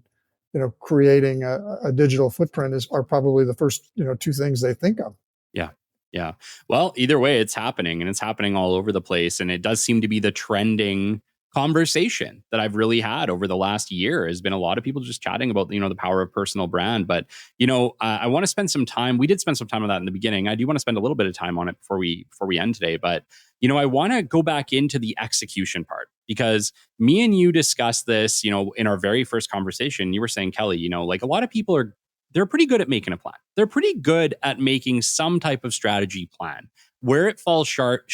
[SPEAKER 3] creating a digital footprint are probably the first, two things they think of.
[SPEAKER 1] Yeah. Yeah. Well, either way, it's happening, and it's happening all over the place. And it does seem to be the trending conversation that I've really had over the last year. Has been a lot of people just chatting about, the power of personal brand. But, I want to spend some time. We did spend some time on that in the beginning. I do want to spend a little bit of time on it before we end today. But, I want to go back into the execution part, because me and you discussed this, in our very first conversation. You were saying, Kelly, like a lot of people they're pretty good at making a plan. They're pretty good at making some type of strategy plan. Where it falls short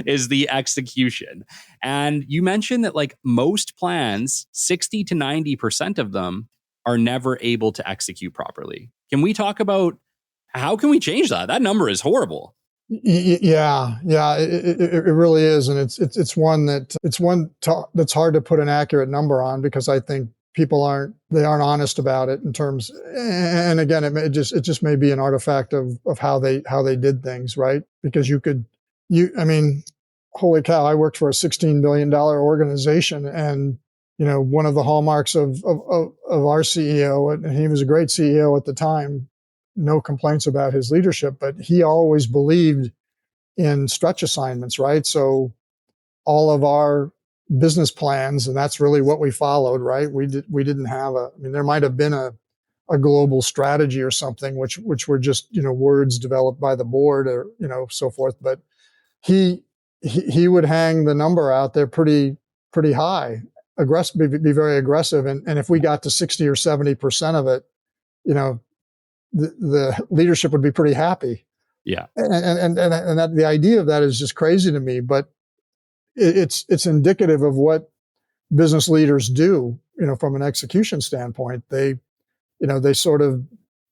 [SPEAKER 1] is the execution. And you mentioned that like most plans, 60 to 90% of them are never able to execute properly. Can we talk about how can we change that? That number is horrible.
[SPEAKER 3] Yeah, it really is. And it's one that's hard to put an accurate number on, because I think people aren't honest about it in terms, and again, it just may be an artifact of how they did things, right? Because holy cow, I worked for a $16 billion organization, and one of the hallmarks of our CEO, and he was a great CEO at the time, no complaints about his leadership, but he always believed in stretch assignments, right? So all of our business plans, and that's really what we followed, right? We didn't have there might have been a global strategy or something, which were just, words developed by the board, or, so forth. But he would hang the number out there pretty high, be very aggressive. And if we got to 60 or 70% of it, the leadership would be pretty happy.
[SPEAKER 1] Yeah.
[SPEAKER 3] And that, the idea of that is just crazy to me, but it's indicative of what business leaders do, from an execution standpoint. They sort of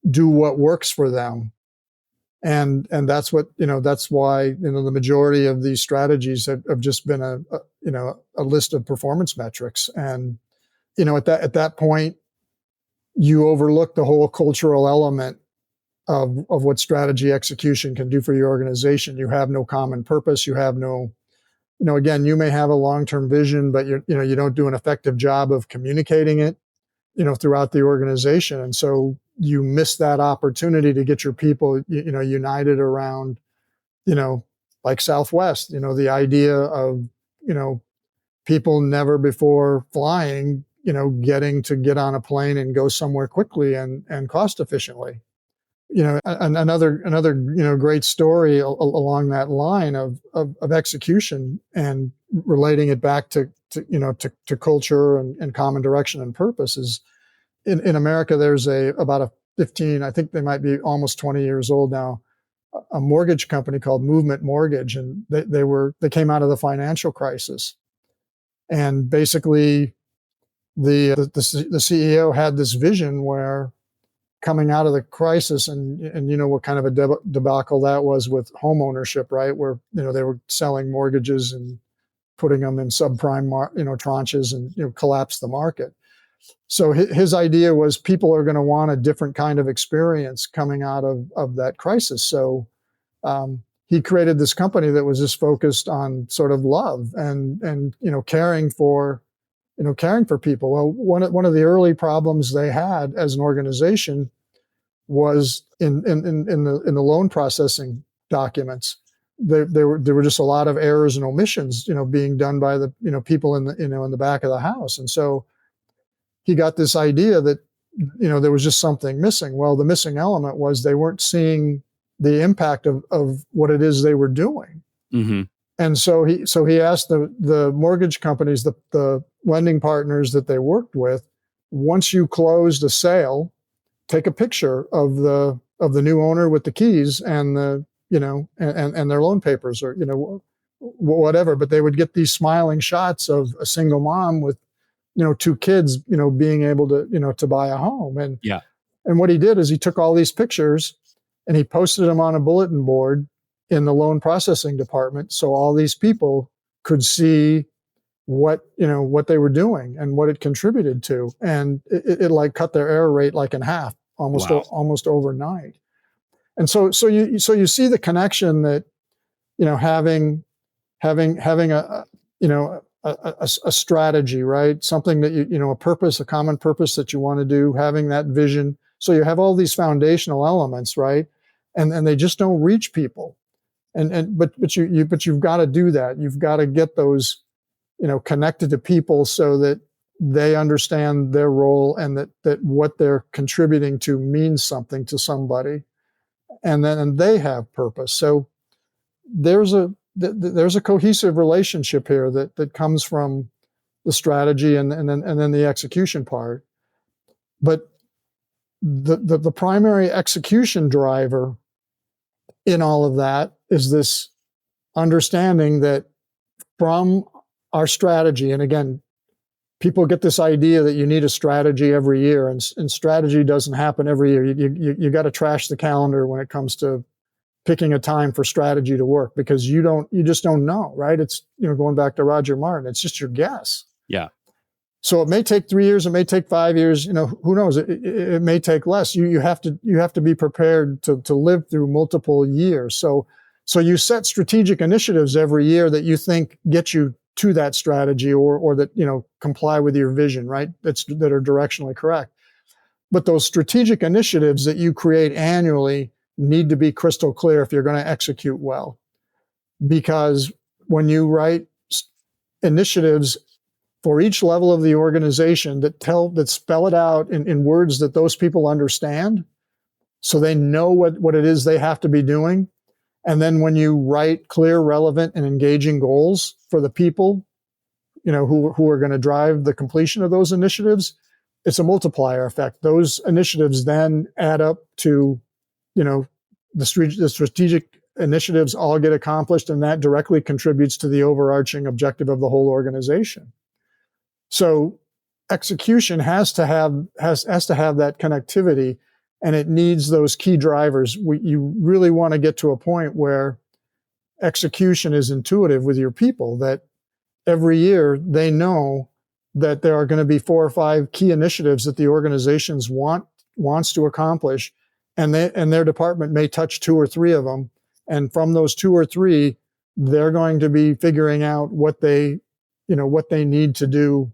[SPEAKER 3] do what works for them. And that's what, that's why, the majority of these strategies have just been a list of performance metrics. And, at that point, you overlook the whole cultural element of what strategy execution can do for your organization. You have no common purpose. You have no, again, you may have a long-term vision, but you don't do an effective job of communicating it, throughout the organization. And so you miss that opportunity to get your people, united around, like Southwest, the idea of, people never before flying, getting to get on a plane and go somewhere quickly and cost efficiently. Another great story along that line of execution and relating it back to culture and common direction and purpose is in America. There's about a 15, I think they might be almost 20 years old now, a mortgage company called Movement Mortgage, and they came out of the financial crisis, and basically the CEO had this vision where, coming out of the crisis, and what kind of a debacle that was with home ownership, right? Where, they were selling mortgages and putting them in subprime, tranches, and, collapse the market. So his idea was people are going to want a different kind of experience coming out of that crisis. So he created this company that was just focused on sort of love and caring for people. Well, one of the early problems they had as an organization was in the loan processing documents. There were just a lot of errors and omissions, being done by the people in the back of the house. And so he got this idea that there was just something missing. Well, the missing element was they weren't seeing the impact of what it is they were doing.
[SPEAKER 1] Mm-hmm.
[SPEAKER 3] And so he asked the mortgage companies, the lending partners that they worked with, once you closed a sale, take a picture of the new owner with the keys and and their loan papers, or whatever. But they would get these smiling shots of a single mom with two kids, being able to to buy a home. And
[SPEAKER 1] yeah.
[SPEAKER 3] And what he did is he took all these pictures and he posted them on a bulletin board in the loan processing department, so all these people could see what they were doing and what it contributed to, and it like cut their error rate like in half, almost overnight. And so you see the connection that having a strategy, right? Something that a purpose, a common purpose that you want to do, having that vision. So you have all these foundational elements, right? And they just don't reach people. But you've got to do that. You've got to get those, connected to people so that they understand their role and that what they're contributing to means something to somebody, and they have purpose. So there's a cohesive relationship here that comes from the strategy and then the execution part. But the primary execution driver in all of that is this understanding that from our strategy, and again, people get this idea that you need a strategy every year, and strategy doesn't happen every year. You got to trash the calendar when it comes to picking a time for strategy to work, because you just don't know, right? It's, going back to Roger Martin, it's just your guess.
[SPEAKER 1] Yeah.
[SPEAKER 3] So it may take 3 years, it may take 5 years, who knows? It may take less. You have to be prepared to live through multiple years. So you set strategic initiatives every year that you think get you to that strategy or that, comply with your vision, right? That are directionally correct. But those strategic initiatives that you create annually need to be crystal clear if you're going to execute well. Because when you write initiatives for each level of the organization that spell it out in words that those people understand, so they know what it is they have to be doing. And then when you write clear, relevant, and engaging goals for the people, who are going to drive the completion of those initiatives, it's a multiplier effect. Those initiatives then add up to, the strategic initiatives all get accomplished, and that directly contributes to the overarching objective of the whole organization. So execution has to have that connectivity, and it needs those key drivers. You really want to get to a point where execution is intuitive with your people, that every year they know that there are going to be 4 or 5 key initiatives that the organizations wants to accomplish, and their department may touch 2 or 3 of them. And from those 2 or 3, they're going to be figuring out what they need to do,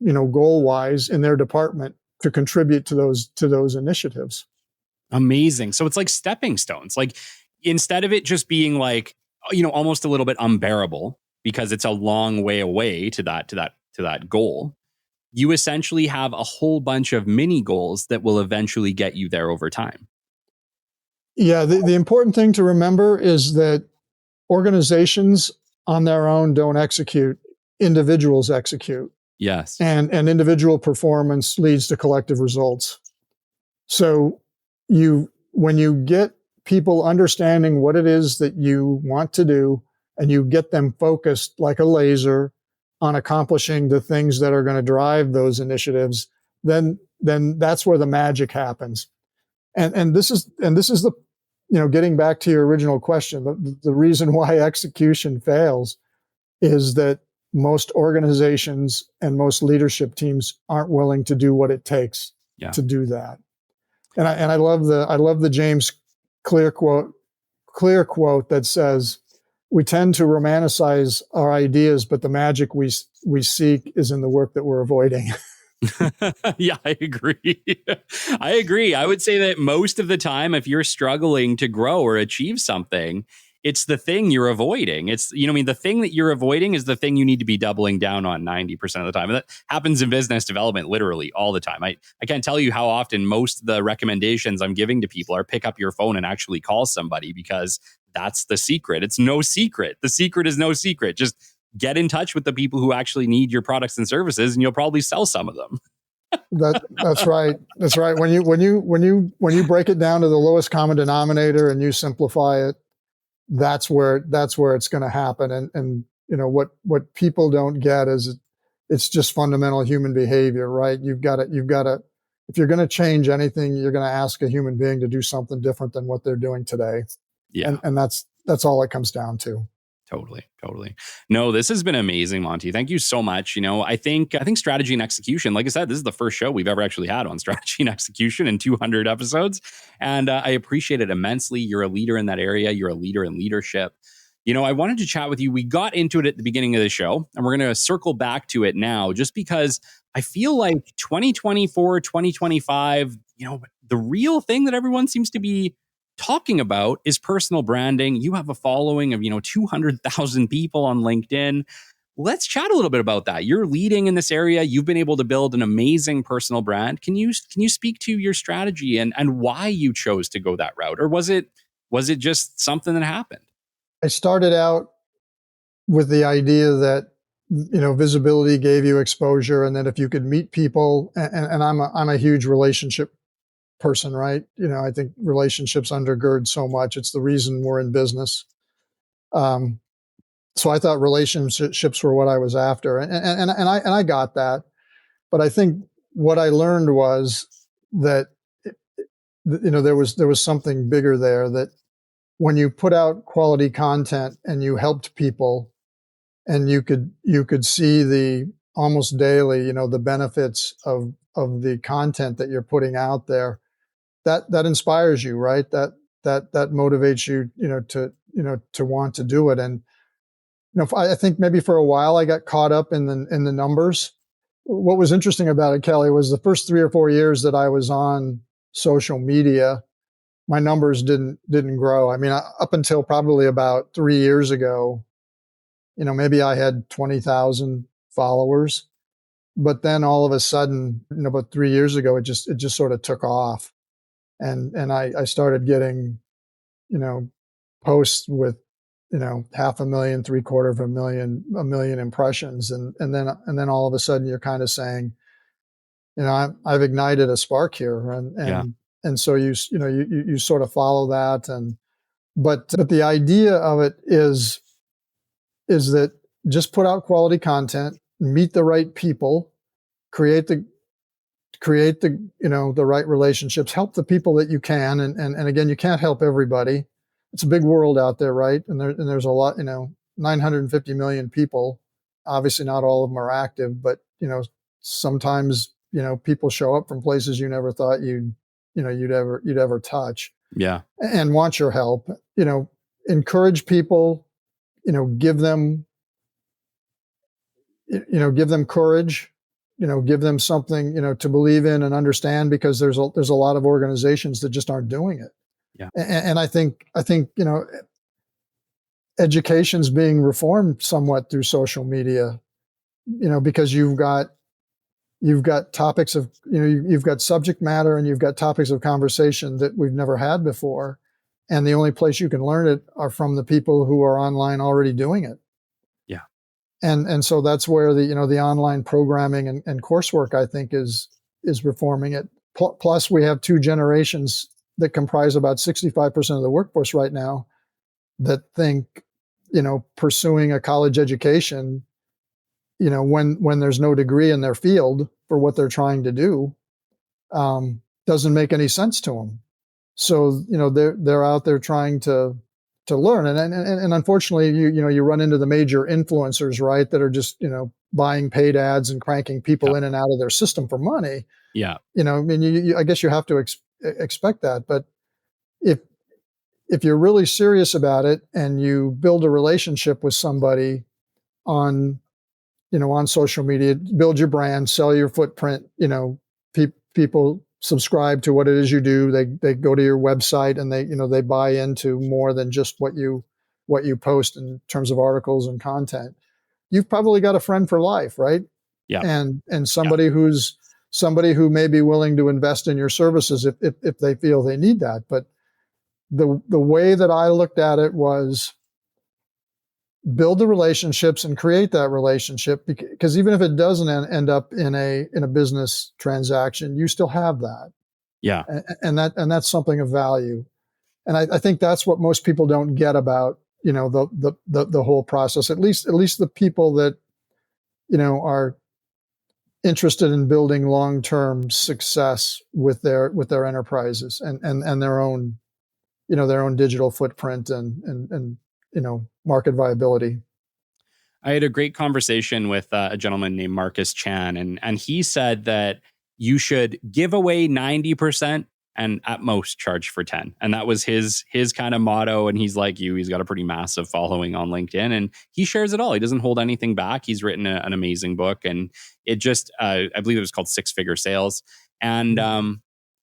[SPEAKER 3] goal-wise in their department to contribute to those initiatives.
[SPEAKER 1] Amazing. So it's like stepping stones. Like, instead of it just being like, almost a little bit unbearable because it's a long way away to that goal, you essentially have a whole bunch of mini goals that will eventually get you there over time.
[SPEAKER 3] Yeah. The important thing to remember is that organizations on their own don't execute. Individuals execute.
[SPEAKER 1] Yes.
[SPEAKER 3] And individual performance leads to collective results. So when you get people understanding what it is that you want to do, and you get them focused like a laser on accomplishing the things that are going to drive those initiatives, then that's where the magic happens. And this is the, getting back to your original question, the reason why execution fails is that most organizations and most leadership teams aren't willing to do what it takes to do that. And I love the James Clear quote that says, "We tend to romanticize our ideas, but the magic we seek is in the work that we're avoiding."
[SPEAKER 1] Yeah, I agree. I would say that most of the time, if you're struggling to grow or achieve something, it's the thing you're avoiding. It's, the thing that you're avoiding is the thing you need to be doubling down on 90% of the time. And that happens in business development literally all the time. I can't tell you how often most of the recommendations I'm giving to people are pick up your phone and actually call somebody, because that's the secret. It's no secret. The secret is no secret. Just get in touch with the people who actually need your products and services, and you'll probably sell some of them.
[SPEAKER 3] That's right. That's right. When you break it down to the lowest common denominator and you simplify it, that's where it's going to happen. And what people don't get is it's just fundamental human behavior, right? You've got to if you're going to change anything, you're going to ask a human being to do something different than what they're doing today.
[SPEAKER 1] Yeah.
[SPEAKER 3] And that's all it comes down to.
[SPEAKER 1] Totally. No, this has been amazing, Monte. Thank you so much. I think strategy and execution, like I said, this is the first show we've ever actually had on strategy and execution in 200 episodes. And I appreciate it immensely. You're a leader in that area. You're a leader in leadership. I wanted to chat with you. We got into it at the beginning of the show, and we're going to circle back to it now, just because I feel like 2024, 2025, the real thing that everyone seems to be talking about is personal branding. You have a following of, 200,000 people on LinkedIn. Let's chat a little bit about that. You're leading in this area. You've been able to build an amazing personal brand. Can you speak to your strategy and why you chose to go that route? Or was it just something that happened?
[SPEAKER 3] I started out with the idea that, visibility gave you exposure, and that if you could meet people, and I'm a huge relationship person, right? I think relationships undergird so much. It's the reason we're in business. So I thought relationships were what I was after, and I got that. But I think what I learned was that there was something bigger there, that when you put out quality content and you helped people, and you could see the almost daily, the benefits of the content that you're putting out there, that inspires you, right? That motivates you, to want to do it. And I think maybe for a while I got caught up in the numbers. What was interesting about it, Kelly, was the first 3 or 4 years that I was on social media, my numbers didn't grow. I mean, up until probably about 3 years ago, maybe I had 20,000 followers, but then all of a sudden, about 3 years ago, it just sort of took off, and I started getting, posts with, 500,000, 750,000, 1 million impressions, and then all of a sudden you're kind of saying, I've ignited a spark here, and so you sort of follow that, but the idea of it is that just put out quality content, meet the right people, create the the right relationships, help the people that you can, and again, you can't help everybody. It's a big world out there, right? And there's a lot, 950 million people. Obviously, not all of them are active, but sometimes people show up from places you never thought you'd ever touch.
[SPEAKER 1] Yeah,
[SPEAKER 3] and want your help. Encourage people. Give them courage. Give them something to believe in and understand, because there's a lot of organizations that just aren't doing it.
[SPEAKER 1] Yeah,
[SPEAKER 3] and I think education's being reformed somewhat through social media. Because you've got topics of you've got subject matter, and you've got topics of conversation that we've never had before, and the only place you can learn it are from the people who are online already doing it.
[SPEAKER 1] Yeah,
[SPEAKER 3] and so that's where the online programming and coursework, I think, is reforming it. Plus, we have 2 generations that comprise about 65% of the workforce right now that think pursuing a college education, when there's no degree in their field for what they're trying to do, doesn't make any sense to them. So they're out there trying to learn, and unfortunately, you run into the major influencers, right, that are just buying paid ads and cranking people in and out of their system for money.
[SPEAKER 1] Yeah,
[SPEAKER 3] I mean, I guess you have to expect that, but if you're really serious about it and you build a relationship with somebody on social media, build your brand, sell your footprint, people subscribe to what it is you do. They go to your website, and they buy into more than just what you post in terms of articles and content. You've probably got a friend for life, right?
[SPEAKER 1] Yeah.
[SPEAKER 3] And somebody who may be willing to invest in your services if they feel they need that. But the way that I looked at it was build the relationships and create that relationship, because even if it doesn't end up in a business transaction, you still have that.
[SPEAKER 1] Yeah.
[SPEAKER 3] And that's something of value. And I think that's what most people don't get about, the whole process, at least the people that, are interested in building long-term success with their enterprises and their own, their own digital footprint and market viability.
[SPEAKER 1] I had a great conversation with a gentleman named Marcus Chan, and he said that you should give away 90% and at most charge for 10. And that was his kind of motto. And he's like you, he's got a pretty massive following on LinkedIn, and he shares it all. He doesn't hold anything back. He's written an amazing book, and it just, I believe it was called 6-Figure Sales. And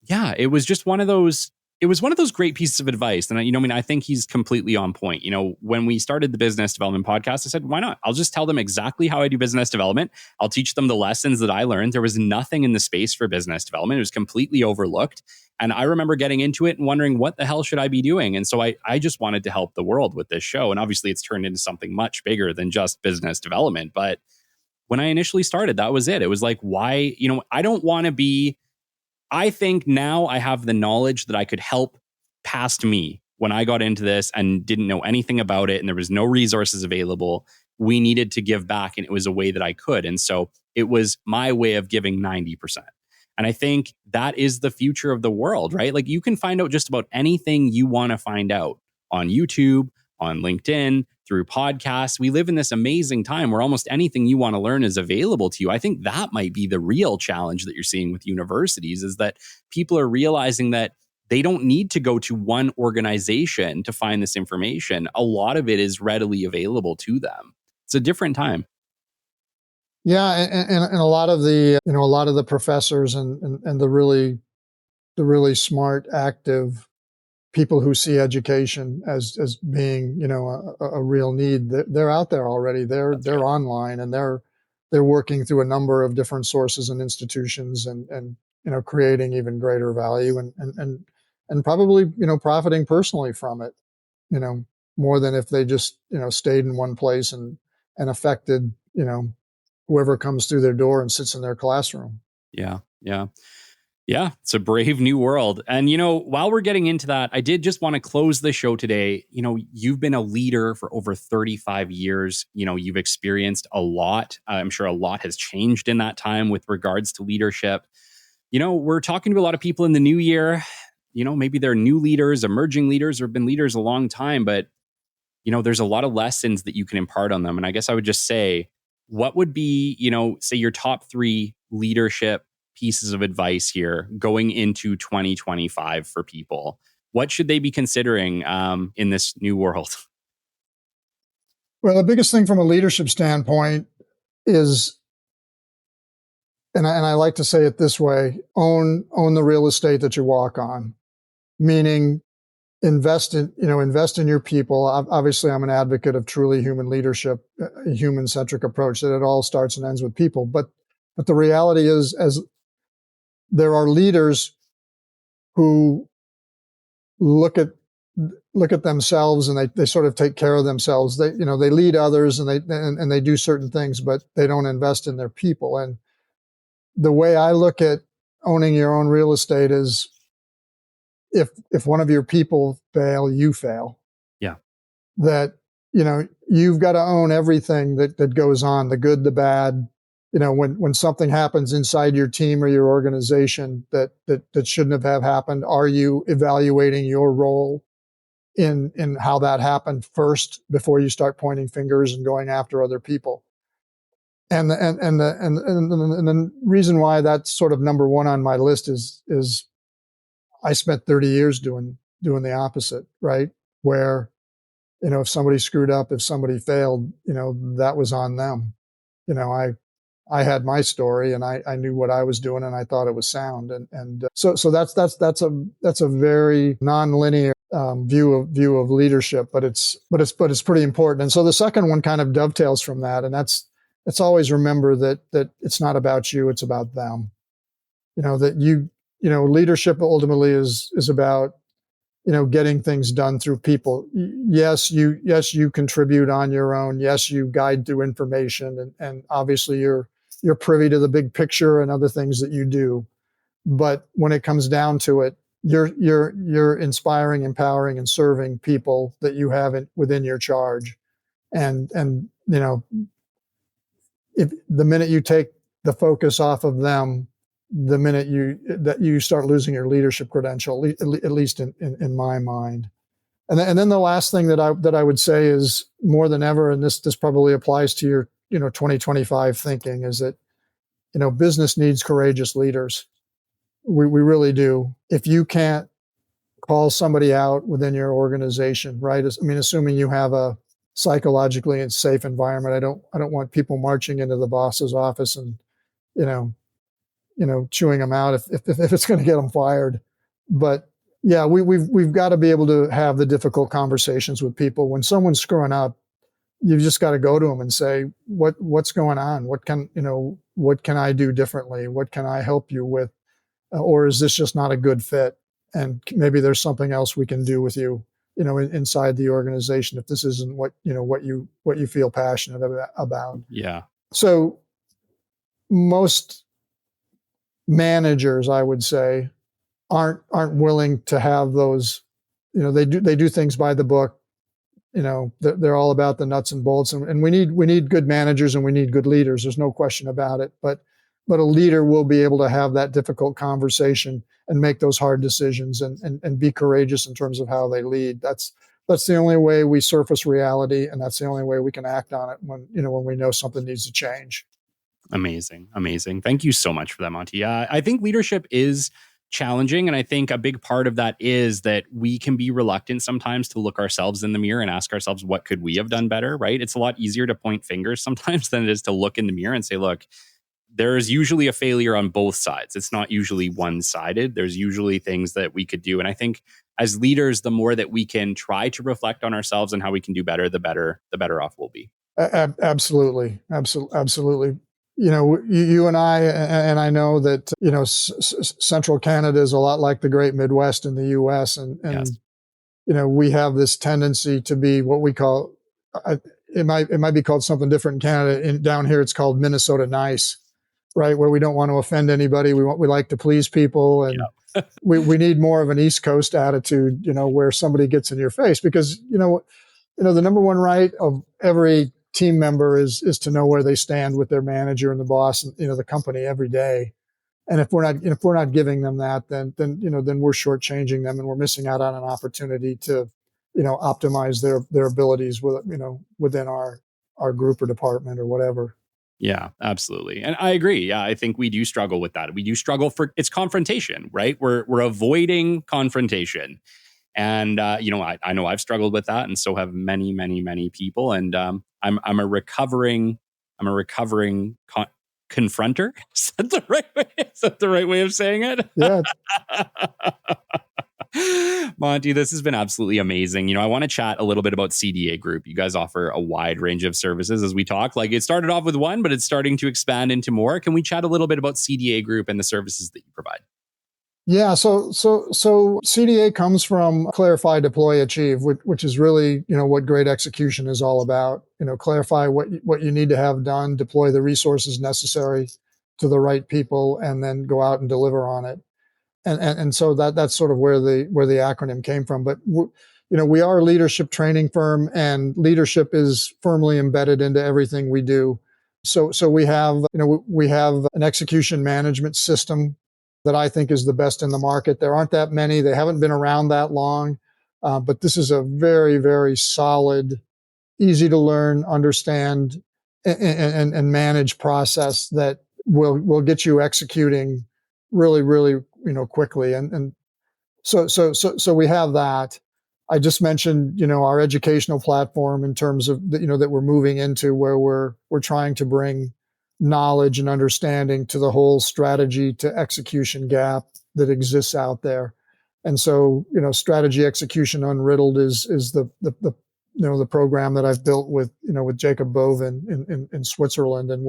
[SPEAKER 1] yeah, it was just one of those. It was one of those great pieces of advice. And I think he's completely on point. When we started the business development podcast, I said, why not? I'll just tell them exactly how I do business development. I'll teach them the lessons that I learned. There was nothing in the space for business development. It was completely overlooked. And I remember getting into it and wondering, what the hell should I be doing? And so I just wanted to help the world with this show. And obviously it's turned into something much bigger than just business development. But when I initially started, that was it. It was like, why, I don't want to be, I think now I have the knowledge that I could help past me when I got into this and didn't know anything about it and there was no resources available. We needed to give back, and it was a way that I could. And so it was my way of giving 90%. And I think that is the future of the world, right? Like, you can find out just about anything you want to find out on YouTube, on LinkedIn, through podcasts. We live in this amazing time where almost anything you want to learn is available to you. I think that might be the real challenge that you're seeing with universities, is that people are realizing that they don't need to go to one organization to find this information. A lot of it is readily available to them. It's a different time.
[SPEAKER 3] Yeah, and a lot of the professors and the really smart, active people who see education as being, a real need, they're out there already. They're online, and they're working through a number of different sources and institutions, and creating even greater value and probably profiting personally from it, more than if they just stayed in one place and affected whoever comes through their door and sits in their classroom.
[SPEAKER 1] Yeah. Yeah, it's a brave new world. And, while we're getting into that, I did just want to close the show today. You've been a leader for over 35 years. You've experienced a lot. I'm sure a lot has changed in that time with regards to leadership. We're talking to a lot of people in the new year. Maybe they're new leaders, emerging leaders, or have been leaders a long time, but, there's a lot of lessons that you can impart on them. And I guess I would just say, what would be, say your top 3 leadership pieces of advice here going into 2025 for people? What should they be considering in this new world?
[SPEAKER 3] Well, the biggest thing from a leadership standpoint is, and I like to say it this way, own the real estate that you walk on, meaning invest in your people. Obviously, I'm an advocate of truly human leadership, a human-centric approach, that it all starts and ends with people. But the reality is, as there are leaders who look at themselves and they sort of take care of themselves. They lead others and they do certain things, but they don't invest in their people. And the way I look at owning your own real estate is, if one of your people fail, you fail.
[SPEAKER 1] Yeah.
[SPEAKER 3] That, you've got to own everything that goes on, the good, the bad. When something happens inside your team or your organization that shouldn't have happened, are you evaluating your role in how that happened first before you start pointing fingers and going after other people? And the reason why that's sort of number one on my list is I spent 30 years doing the opposite, right? Where, if somebody screwed up, if somebody failed, that was on them. I had my story and I knew what I was doing and I thought it was sound. So that's a very nonlinear view of leadership, but it's pretty important. And so the second one kind of dovetails from that. And that's always remember that it's not about you, it's about them. That leadership ultimately is about, getting things done through people. Yes, you contribute on your own. Yes, you guide through information, and obviously you're privy to the big picture and other things that you do. But when it comes down to it, you're inspiring, empowering, and serving people that you have within your charge. And if the minute you take the focus off of them the minute you start losing your leadership credential, at least in my mind. And then the last thing that I would say is, more than ever, and this probably applies to your 2025 thinking, is that business needs courageous leaders. We really do. If you can't call somebody out within your organization, right? I mean, assuming you have a psychologically and safe environment. I don't want people marching into the boss's office and chewing them out if it's going to get them fired. But yeah, we've got to be able to have the difficult conversations with people. When someone's screwing up, you've just got to go to them and say, what's going on? What can I do differently? What can I help you with? Or is this just not a good fit? And maybe there's something else we can do with you, inside the organization, if this isn't what you feel passionate about.
[SPEAKER 1] Yeah.
[SPEAKER 3] So most managers, I would say, aren't willing to have those. They do things by the book. They're all about the nuts and bolts, and we need good managers and we need good leaders. There's no question about it. But a leader will be able to have that difficult conversation and make those hard decisions and be courageous in terms of how they lead. That's the only way we surface reality, and that's the only way we can act on it when we know something needs to change.
[SPEAKER 1] Amazing. Thank you so much for that, Monte. I think leadership is challenging, and I think a big part of that is that we can be reluctant sometimes to look ourselves in the mirror and ask ourselves, what could we have done better, right? It's a lot easier to point fingers sometimes than it is to look in the mirror and say, look, there is usually a failure on both sides. It's not usually one-sided. There's usually things that we could do. And I think as leaders, the more that we can try to reflect on ourselves and how we can do better, the better off we'll be.
[SPEAKER 3] Absolutely. You and I know that, central Canada is a lot like the great Midwest in the US. And
[SPEAKER 1] Yes.
[SPEAKER 3] We have this tendency to be what we call, it might be called something different in Canada. Down here, it's called Minnesota nice, right? Where we don't want to offend anybody. We like to please people. And we need more of an East Coast attitude, where somebody gets in your face, because, the number one right of every team member is to know where they stand with their manager and the boss and, the company every day. And if we're not giving them that, then we're shortchanging them, and we're missing out on an opportunity to, optimize their abilities within our group or department or whatever.
[SPEAKER 1] Yeah, absolutely. And I agree. Yeah, I think we do struggle with that. We do struggle it's confrontation, right? We're avoiding confrontation. And, I know I've struggled with that, and so have many, many, many people. And I'm a recovering confronter. Is that the right way? Is that the right way of saying it?
[SPEAKER 3] Yeah.
[SPEAKER 1] Monte, this has been absolutely amazing. I want to chat a little bit about CDA Group. You guys offer a wide range of services as we talk. Like, it started off with one, but it's starting to expand into more. Can we chat a little bit about CDA Group and the services that you provide?
[SPEAKER 3] Yeah, so CDA comes from clarify, deploy, achieve, which is really, what great execution is all about. Clarify what you need to have done, deploy the resources necessary to the right people, and then go out and deliver on it. And so that's sort of where the acronym came from. But we are a leadership training firm, and leadership is firmly embedded into everything we do. So we have an execution management system that I think is the best in the market. There aren't that many. They haven't been around that long. But this is a very, very solid, easy to learn, understand, and manage process that will get you executing really, really, quickly. And so we have that. I just mentioned, our educational platform in terms of, that we're moving into, where we're trying to bring knowledge and understanding to the whole strategy to execution gap that exists out there. And so, strategy execution unriddled is the program that I've built with Jacob Bovin in Switzerland. And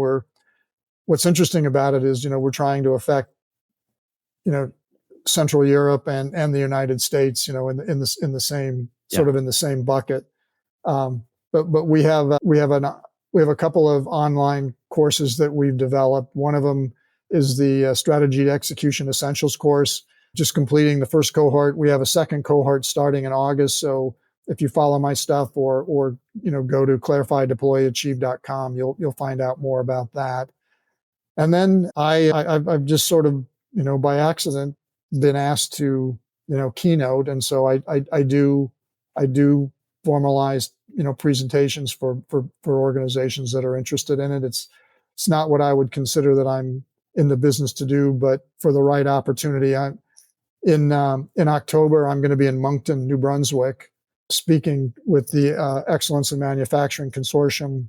[SPEAKER 3] what's interesting about it is, we're trying to affect, Central Europe and the United States, in the same sort of in the same bucket. But we have a couple of online courses that we've developed. One of them is the Strategy Execution Essentials course, just completing the first cohort. We have a second cohort starting in August. So if you follow my stuff or go to clarifydeployachieve.com, you'll find out more about that. And then I've just sort of, by accident been asked to, keynote. And so I do formalized, presentations for organizations that are interested in it. It's not what I would consider that I'm in the business to do, but for the right opportunity, I'm in October, I'm going to be in Moncton, New Brunswick, speaking with the Excellence in Manufacturing Consortium.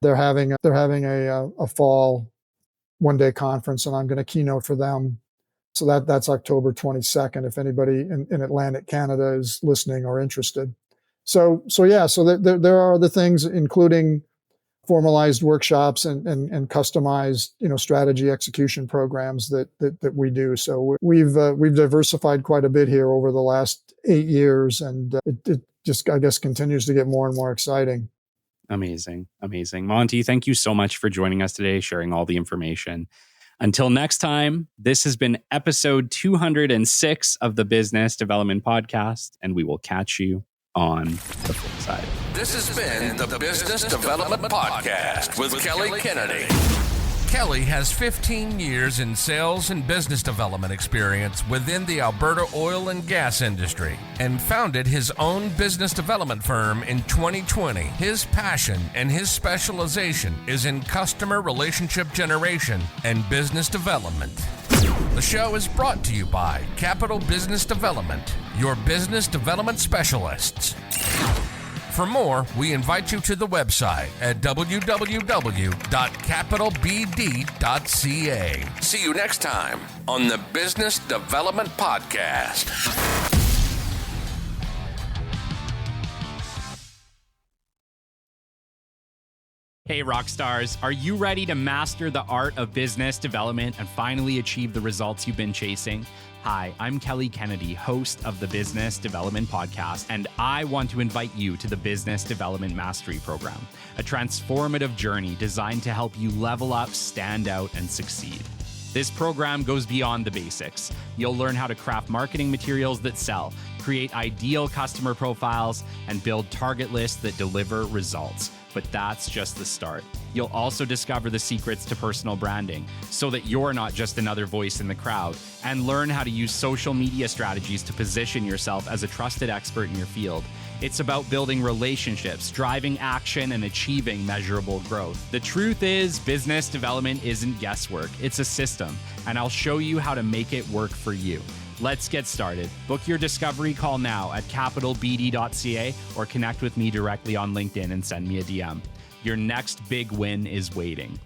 [SPEAKER 3] They're having a fall one-day conference, and I'm going to keynote for them. So that's October 22nd, if anybody in Atlantic Canada is listening or interested. So there are other things, including formalized workshops and customized, strategy execution programs that we do. So we've diversified quite a bit here over the last 8 years, and it just, I guess, continues to get more and more exciting.
[SPEAKER 1] Amazing. Monte, thank you so much for joining us today, sharing all the information. Until next time, this has been episode 206 of the Business Development Podcast, and we will catch you on the flip side.
[SPEAKER 2] This has been the Business Development Podcast with Kelly Kennedy. Kelly has 15 years in sales and business development experience within the Alberta oil and gas industry and founded his own business development firm in 2020. His passion and his specialization is in customer relationship generation and business development. The show is brought to you by Capital Business Development, your business development specialists. For more, we invite you to the website at www.capitalbd.ca. See you next time on the Business Development Podcast.
[SPEAKER 1] Hey, rock stars, are you ready to master the art of business development and finally achieve the results you've been chasing? Hi, I'm Kelly Kennedy, host of the Business Development Podcast, and I want to invite you to the Business Development Mastery Program, a transformative journey designed to help you level up, stand out, and succeed. This program goes beyond the basics. You'll learn how to craft marketing materials that sell, create ideal customer profiles, and build target lists that deliver results. But that's just the start. You'll also discover the secrets to personal branding so that you're not just another voice in the crowd, and learn how to use social media strategies to position yourself as a trusted expert in your field. It's about building relationships, driving action, and achieving measurable growth. The truth is, business development isn't guesswork, it's a system, and I'll show you how to make it work for you. Let's get started. Book your discovery call now at capitalbd.ca or connect with me directly on LinkedIn and send me a DM. Your next big win is waiting.